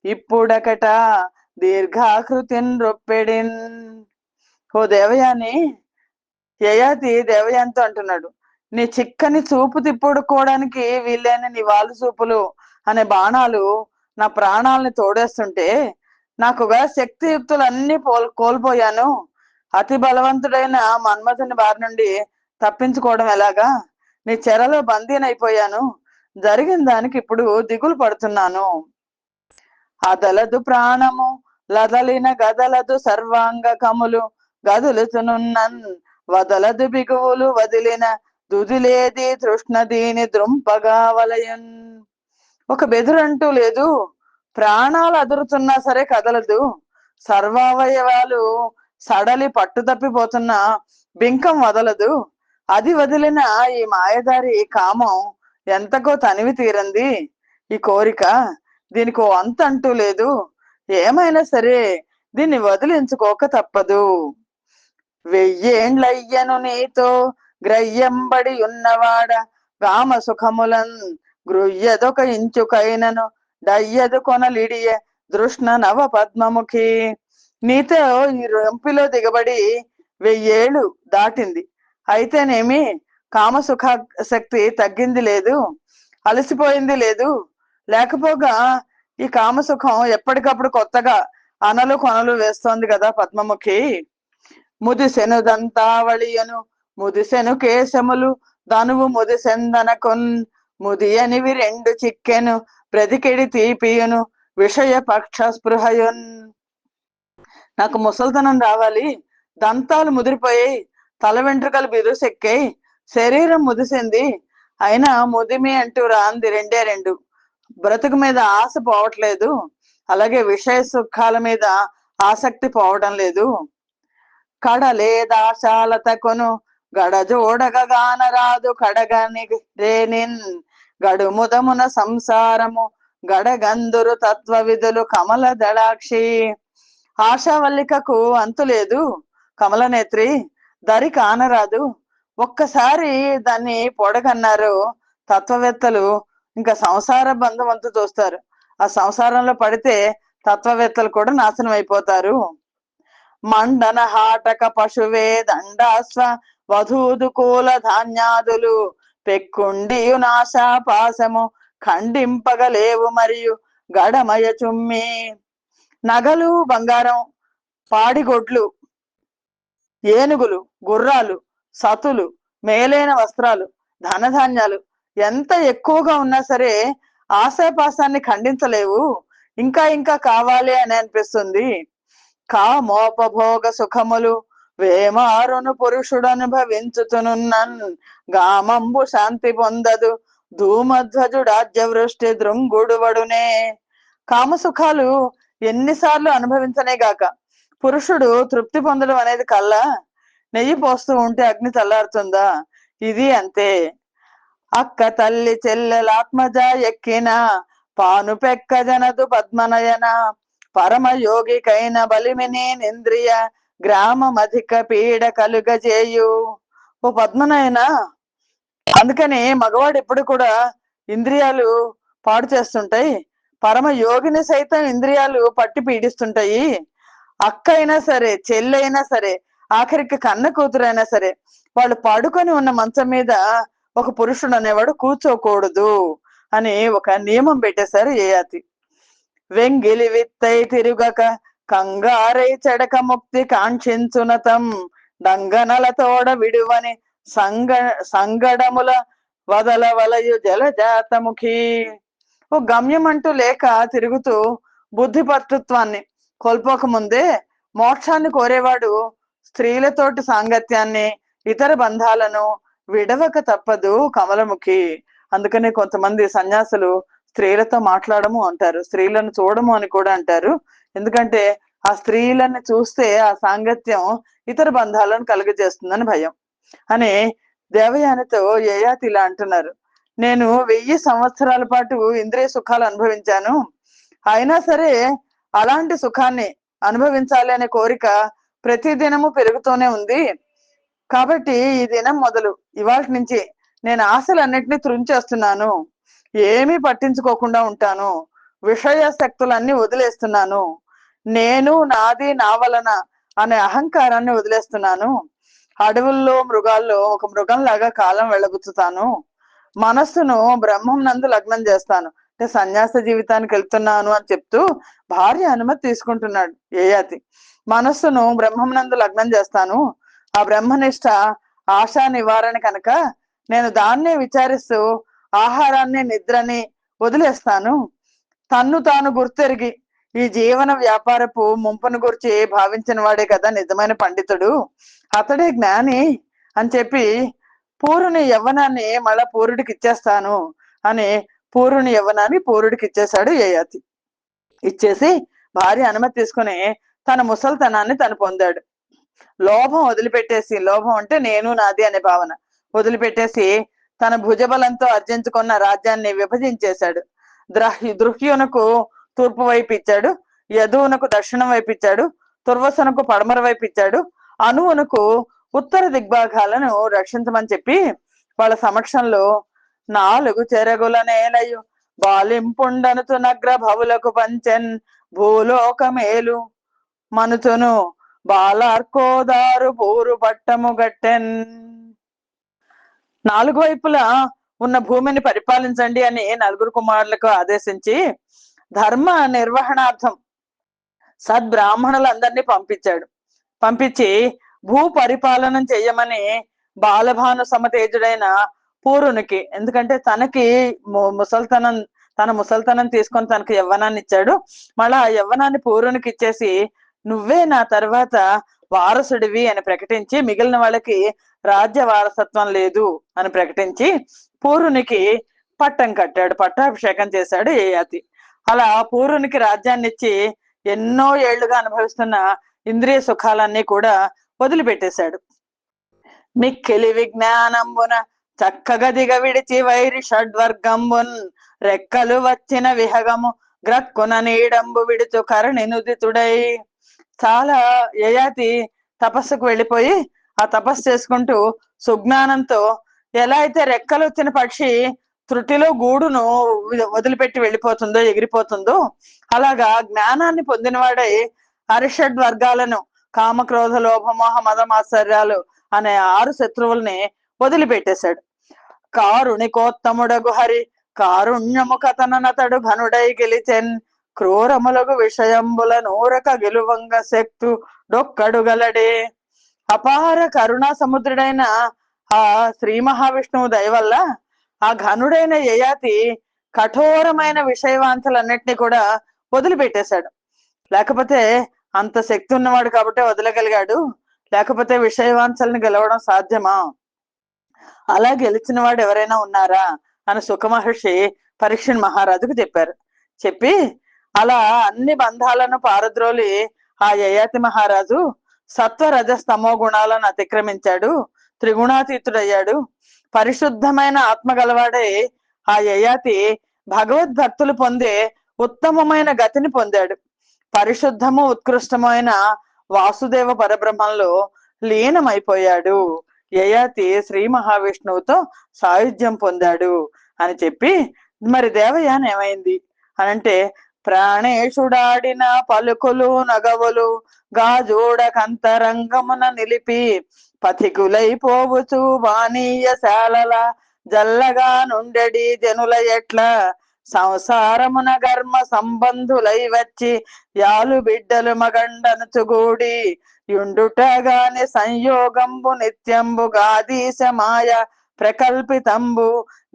ఇప్పుడకట దీర్ఘాకృతిన్ రొప్పెడిన్. ఓ దేవయాని, యయాతి దేవయానితో అంటున్నాడు, నీ చిక్కని చూపు తిప్పుడుకోవడానికి వీలైన నీ వాళ్ళు చూపులు అనే బాణాలు నా ప్రాణాలని తోడేస్తుంటే నాకుగా శక్తియుక్తులన్నీ కోల్పోయాను. అతి బలవంతుడైన మన్మథుని బారి నుండి తప్పించుకోవడం ఎలాగా? నీ చెరలో బందీనైపోయాను. జరిగిన దానికి ఇప్పుడు దిగులు పడుతున్నాను. అదలదు ప్రాణము లదలిన గదలదు సర్వాంగ కములు గదులుతునున్నన్ వదలదు బిగువులు వదిలిన దుదిలేది తృష్ణ దీని ద్రుంపగా వలయన్. ఒక బెదురంటూ లేదు, ప్రాణాలు అదురుతున్నా సరే కదలదు, సర్వావయవాలు సడలి పట్టుదప్పిపోతున్న బింకం వదలదు. అది వదిలిన ఈ మాయదారి కామం ఎంతకో తనివి తీరంది. ఈ కోరిక, దీనికి ఓ అంత అంటూ లేదు. ఏమైనా సరే దీన్ని వదిలించుకోక తప్పదు. వెయ్యేండ్లయ్యను నీతో గ్రయ్యంబడి ఉన్నవాడ గామ సుఖములన్ గృయ్యదొక ఇంచుకైనను డయ్యదు కొనలిడియ దృష్ణ నవ పద్మముఖి. నీతో ఈ రొంపిలో దిగబడి 1000 ఏళ్ళు దాటింది, అయితేనేమి కామసుఖ శక్తి తగ్గింది లేదు, అలసిపోయింది లేదు. లేకపోగా ఈ కామసుఖం ఎప్పటికప్పుడు కొత్తగా అనలు కొనలు వేస్తోంది కదా పద్మముఖి. ముదిసెను దంతావళియను ముదిసెను కేశములు ధనువు ముదిసెందనకొన్ ముదియనివి 2 చిక్కెను బ్రతికెడి తీపియును విషయ పక్ష స్పృహయున్. నాకు ముసల్తనం రావాలి, దంతాలు ముదిరిపోయాయి, తల వెంట్రుకలు బిరుసెక్కాయి, శరీరం ముదిసింది, అయినా ముదిమి అంటూ రాంది 2 బ్రతుకు మీద ఆశ పోవట్లేదు, అలాగే విషయ సుఖాల మీద ఆసక్తి పోవడం లేదు. కడలేదాశాలత కొను గడజోడగానరాదు కడగని రేనిన్ గడుముదమున సంసారము గడగందురు తత్వ విధులు కమల దళాక్షి. ఆశావల్లికకు అంతులేదు, కమలనేత్రి దరి కానరాదు. ఒక్కసారి దాన్ని పొడగన్నారు తత్వవేత్తలు, ఇంకా సంసార బంధం అంతా చూస్తారు. ఆ సంసారంలో పడితే తత్వవేత్తలు కూడా నాశనం అయిపోతారు. మండన హాటక పశువే దండాశ్వ వధూదుకూల ధాన్యాదులు పెక్కుండియు నాశాపాసము ఖండింపగలేవు మరియు గడమయ చుమ్మి. నగలు బంగారం, పాడిగొడ్లు, ఏనుగులు, గుర్రాలు, సతులు, మేలైన వస్త్రాలు, ధనధాన్యాలు ఎంత ఎక్కువగా ఉన్నా సరే ఆశాపాసాన్ని ఖండించలేవు. ఇంకా ఇంకా కావాలి అని అనిపిస్తుంది. కామోపభోగ సుఖములు వేమారును పురుషుడు అనుభవించుతునున్నన్ గామంబు శాంతి పొందదు ధూమధ్వజుడాజ్యవృష్టి దృంగుడువడునే. కామసుఖాలు ఎన్నిసార్లు అనుభవించనే గాక పురుషుడు తృప్తి పొందడం అనేది కల్లా. నెయ్యి పోస్తూ ఉంటే అగ్ని చల్లారుతుందా? ఇది అంతే. అక్క తల్లి చెల్లెలాత్మజ ఎక్కిన పాను పెక్క జనదు పద్మనయన పరమయోగికైన బలిమిని నింద్రియ గ్రామమధిక పీడ కలుగజేయు. ఓ పద్మనయన, అందుకని మగవాడు ఎప్పుడు కూడా ఇంద్రియాలు పాడు చేస్తుంటాయి, పరమ యోగిని సైతం ఇంద్రియాలు పట్టి పీడిస్తుంటాయి. అక్క అయినా సరే, చెల్లి అయినా సరే, ఆఖరికి కన్న కూతురైనా సరే, వాళ్ళు పడుకొని ఉన్న మంచం మీద ఒక పురుషుడు అనేవాడు కూర్చోకూడదు అని ఒక నియమం పెట్టేశారు యయాతి. వెంగిలి విత్తై తిరుగక కంగారై చెడక ముక్తి కాంక్షించునతం డంగనల తోడ విడువని సంగడముల వదల వలయు జలజాతముఖి. ఓ గమ్యం అంటూ లేక తిరుగుతూ బుద్ధిపట్టుత్వాన్ని కోల్పోక ముందే మోక్షాన్ని కోరేవాడు స్త్రీలతోటి సాంగత్యాన్ని, ఇతర బంధాలను విడవక తప్పదు కమలముఖి. అందుకనే కొంతమంది సన్యాసులు స్త్రీలతో మాట్లాడము అంటారు, స్త్రీలను చూడము అని కూడా అంటారు. ఎందుకంటే ఆ స్త్రీలను చూస్తే ఆ సాంగత్యం ఇతర బంధాలను కలుగజేస్తుందని భయం అని. దేవయానితో యయాతి ఇలా అంటున్నారు, నేను 1000 సంవత్సరాల పాటు ఇంద్రియ సుఖాలు అనుభవించాను, అయినా సరే అలాంటి సుఖాన్ని అనుభవించాలి అనే కోరిక ప్రతి దినము పెరుగుతూనే ఉంది. కాబట్టి ఈ దినం మొదలు ఇవాటి నుంచి నేను ఆశలన్నిటినీ త్రుంచేస్తున్నాను, ఏమీ పట్టించుకోకుండా ఉంటాను, విషయాసక్తులన్నీ వదిలేస్తున్నాను. నేను, నాది, నా వలన అనే అహంకారాన్ని వదిలేస్తున్నాను. అడవుల్లో మృగాల్లో ఒక మృగంలాగా కాలం వెళ్ళబుచ్చుతాను. మనస్సును బ్రహ్మం నందు లగ్నం చేస్తాను. అంటే సన్యాస జీవితానికి వెళ్తున్నాను అని చెప్తూ భార్య అనుమతి తీసుకుంటున్నాడు యయాతి. మనస్సును బ్రహ్మం నందు లగ్నం చేస్తాను. ఆ బ్రహ్మనిష్ట ఆశా నివారణ కనుక నేను దాన్నే విచారిస్తూ ఆహారాన్ని నిద్రని వదిలేస్తాను. తన్ను తాను గుర్తెరిగి ఈ జీవన వ్యాపారపు ముంపును గురించి భావించిన వాడే కదా నిజమైన పండితుడు, అతడే జ్ఞాని అని చెప్పి పూరుని యవ్వనాన్ని మళ్ళా పూరుడికి ఇచ్చేస్తాను అని పూరుని యవ్వనాన్ని పూరుడికి ఇచ్చేశాడు యయాతి. ఇచ్చేసి భార్య అనుమతి తీసుకుని తన ముసల్తనాన్ని తను పొందాడు. లోభం వదిలిపెట్టేసి, లోభం అంటే నేను నాది అనే భావన వదిలిపెట్టేసి తన భుజబలంతో అర్జించుకున్న రాజ్యాన్ని విభజించేశాడు. దృహ్యునకు తూర్పు వైపు ఇచ్చాడు, యదువునకు దక్షిణం వైపు ఇచ్చాడు, తుర్వసునకు పడమర వైపు ఇచ్చాడు, అనువునకు ఉత్తర దిగ్భాగాలను రక్షించమని చెప్పి వాళ్ళ సమక్షంలో 4 చెరగుల నేలయు బాలింపుండనుతు నగ్ర భవులకు పంచెన్ భూలోకమేలు మనుతును బాలార్కోదారు పూరు పట్టము గట్టెన్. 4 వైపులా ఉన్న భూమిని పరిపాలించండి అని 4 కుమారులకు ఆదేశించి ధర్మ నిర్వహణార్థం సద్బ్రాహ్మణులందరినీ పంపించి భూ పరిపాలన చెయ్యమని బాలభాను సమతేజుడైన పూరునికి, ఎందుకంటే తనకి ముసల్తనం తన ముసల్తనం తీసుకొని తనకి యవ్వనాన్ని ఇచ్చాడు, మళ్ళా ఆ యవ్వనాన్ని పూరునికి ఇచ్చేసి నువ్వే నా తర్వాత వారసుడివి అని ప్రకటించి మిగిలిన వాళ్ళకి రాజ్య వారసత్వం లేదు అని ప్రకటించి పూరునికి పట్టం కట్టాడు, పట్టాభిషేకం చేశాడు యయాతి. అలా పూరునికి రాజ్యాన్ని ఇచ్చి ఎన్నో ఏళ్లుగా అనుభవిస్తున్న ఇంద్రియ సుఖాలన్నీ కూడా వదిలిపెట్టేశాడు. మిక్కిలి విజ్ఞానంబున చక్కగా దిగ విడిచి వైరి షడ్వర్గంబున్ రెక్కలు వచ్చిన విహగము గ్రక్కున నీడంబు విడుచు కరణినుదితుడై. చాలా యయాతి తపస్సుకు వెళ్ళిపోయి ఆ తపస్సు చేసుకుంటూ సుజ్ఞానంతో ఎలా అయితే రెక్కలు వచ్చిన పక్షి త్రుటిలో గూడును వదిలిపెట్టి వెళ్ళిపోతుందో, ఎగిరిపోతుందో, అలాగా జ్ఞానాన్ని పొందినవాడై అరిషడ్ వర్గాలను కామక్రోధ లోభమోహ మదమాశ్చర్యాలు అనే 6 శత్రువుల్ని వదిలిపెట్టేశాడు. కారుణికోత్తముడగు హరి కారుణ్యము కథననతడు ఘనుడై గెలిచెన్ క్రూరములగు విషయంబుల నూరక గెలువంగ శక్తు డొక్కడు గలడే. అపార కరుణా సముద్రుడైన ఆ శ్రీ మహావిష్ణువు దయ వల్ల ఆ ఘనుడైన యయాతి కఠోరమైన విషయవాంఛలన్నిటినీ కూడా వదిలిపెట్టేశాడు. లేకపోతే అంత శక్తి ఉన్నవాడు కాబట్టి వదలగలిగాడు, లేకపోతే విషయవాంఛల్ని గెలవడం సాధ్యమా? అలా గెలిచిన వాడు ఎవరైనా ఉన్నారా అని సుఖ మహర్షి పరీక్షణ్ మహారాజుకు చెప్పి అలా అన్ని బంధాలను పారద్రోలి ఆ యయాతి మహారాజు సత్వ రజస్తమో గుణాలను అతిక్రమించాడు, త్రిగుణాతీతుడయ్యాడు. పరిశుద్ధమైన ఆత్మ గలవాడై ఆ యయాతి భగవద్భక్తులు పొందే ఉత్తమమైన గతిని పొందాడు. పరిశుద్ధము ఉత్కృష్టమైన వాసుదేవ పరబ్రహ్మంలో లీనమైపోయాడు. యయాతి శ్రీ మహావిష్ణువుతో సాయుధ్యం పొందాడు అని చెప్పి, మరి దేవయాని ఏమైంది అనంటే ప్రాణేశుడాడిన పలుకులు నగవులు గాజూడ కంతరంగమున నిలిపి పథికులైపోవచ్చు వాణీయ శాలల జల్లగా నుండెడి జనుల ఎట్ల సంసారమున గర్మ సంబంధులై వచ్చి యాలు బిడ్డలు మగండనుచుగూడి యుండుటగాని సంయోగంబు నిత్యంబు గాదీశ మాయ ప్రకల్పితంబు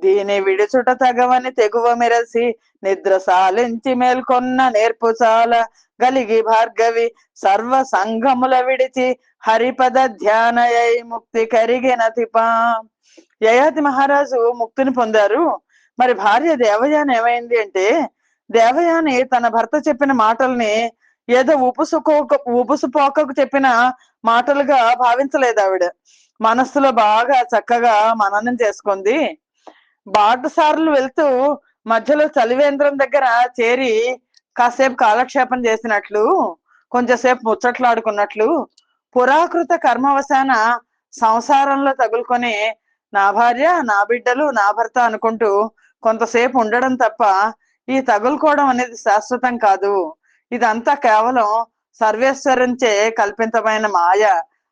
దీని విడుచుట తగవని తెగువ మెరసి నిద్ర సాలించి మేల్కొన్న నేర్పుచాల గలిగి భార్గవి సర్వ సంఘముల విడిచి హరిపద ధ్యానయై ముక్తి కరిగిన తిపా. యయాతి మహారాజు ముక్తిని పొందారు. మరి భార్య దేవయాని ఏమైంది అంటే, దేవయాని తన భర్త చెప్పిన మాటల్ని ఏదో ఉపుసుపోకకు చెప్పిన మాటలుగా భావించలేదు. ఆవిడ మనస్సులో బాగా చక్కగా మననం చేసుకుంది. బాటసారులు వెళ్తూ మధ్యలో చలివేంద్రం దగ్గర చేరి కాసేపు కాలక్షేపం చేసినట్లు, కొంచెంసేపు ముచ్చట్లాడుకున్నట్లు, పురాకృత కర్మవశాన సంసారంలో తగులుకొని నా భార్య నా బిడ్డలు నా భర్త అనుకుంటూ కొంతసేపు ఉండడం తప్ప ఈ తగులుకోవడం అనేది శాశ్వతం కాదు, ఇదంతా కేవలం సర్వేశ్వరంచే కల్పితమైన మాయ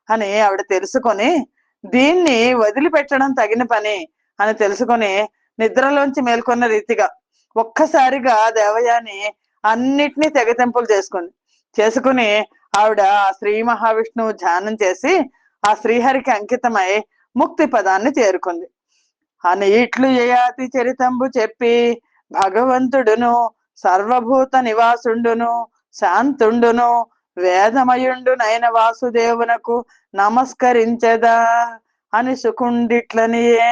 అని ఆవిడ తెలుసుకొని, దీన్ని వదిలిపెట్టడం తగిన పని అని తెలుసుకొని నిద్రలోంచి మేల్కొన్న రీతిగా ఒక్కసారిగా దేవయాని అన్నిటినీ తెగతెంపులు చేసుకుని ఆవిడ ఆ శ్రీ మహావిష్ణువు ధ్యానం చేసి ఆ శ్రీహరికి అంకితమై ముక్తి పదాన్ని చేరుకుంది. అని ఇట్లు యయాతి చరితంబు చెప్పి భగవంతుడును సర్వభూత నివాసుండును శాంతుండును వేదమయుండు నయన వాసుదేవునకు నమస్కరించదా అని సుకుండిట్లనియే.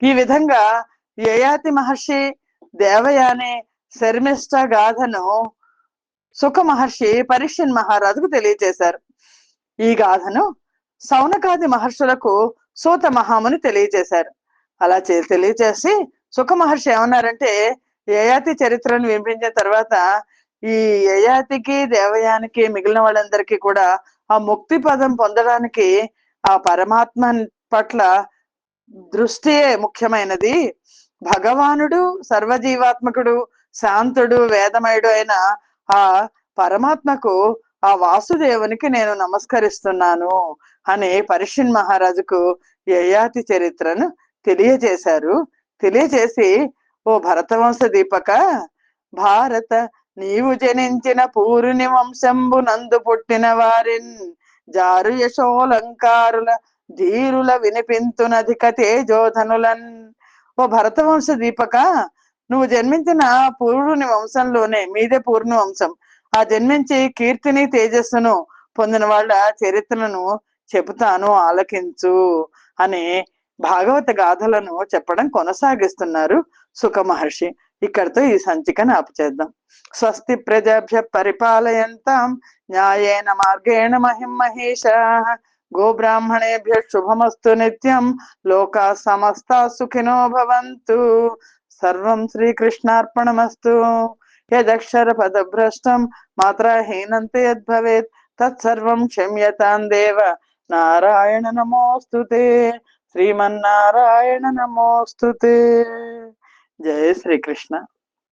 ఈ విధంగా యయాతి మహర్షి దేవయాని శర్మిష్ట గాథను సుఖ మహర్షి పరీక్షన్ మహారాజుకు తెలియచేశారు. ఈ గాథను సౌనకాది మహర్షులకు సూత మహాముని తెలియచేశారు. అలా తెలియచేసి సుఖ మహర్షి ఏమన్నారంటే, యయాతి చరిత్రను వినిపించిన తర్వాత ఈ యయాతికి దేవయానికి మిగిలిన వాళ్ళందరికీ కూడా ఆ ముక్తి పదం పొందడానికి ఆ పరమాత్మ పట్ల దృష్టియే ముఖ్యమైనది. భగవానుడు సర్వజీవాత్మకుడు శాంతుడు వేదమయుడు అయిన ఆ పరమాత్మకు ఆ వాసుదేవునికి నేను నమస్కరిస్తున్నాను అని పరీక్షన్ మహారాజుకు యయాతి చరిత్రను తెలియజేశారు. తెలియజేసి, ఓ భరతవంశ దీపక, భారత నీవు జనించిన పూరుని వంశంబు నందు పుట్టిన వారిన్ జారు యశోలంకారుల ధీరుల వినిపింతునధిక తేజోధనులన్. ఓ భరతవంశ దీపక, నువ్వు జన్మించిన పూర్వుని వంశంలోనే, మీదే పూర్ణ వంశం, ఆ జన్మించి కీర్తిని తేజస్సును పొందిన వాళ్ళ చరిత్రను చెబుతాను, ఆలకించు అని భాగవత గాథలను చెప్పడం కొనసాగిస్తున్నారు సుఖ మహర్షి. ఇక్కడితో ఈ సంచికను ఆపుచేద్దాం. స్వస్తి ప్రజాభ్య పరిపాలయంతాం న్యాయేన మార్గేణ మహిం మహేషాః. గోబ్రాహ్మణేభ్య శుభమస్తు నిత్యం. లోకా సమస్తా సుఖినో భవంతు. సర్వం శ్రీకృష్ణార్పణమస్తు. యదక్షర పదభ్రష్టం మాత్రాహీనంతే యద్భవేత్ తత్సర్వం క్షమ్యతాం దేవ. నారాయణ నమోస్తుతే. శ్రీమన్నారాయణ నమోస్తుతే. జయ శ్రీకృష్ణ.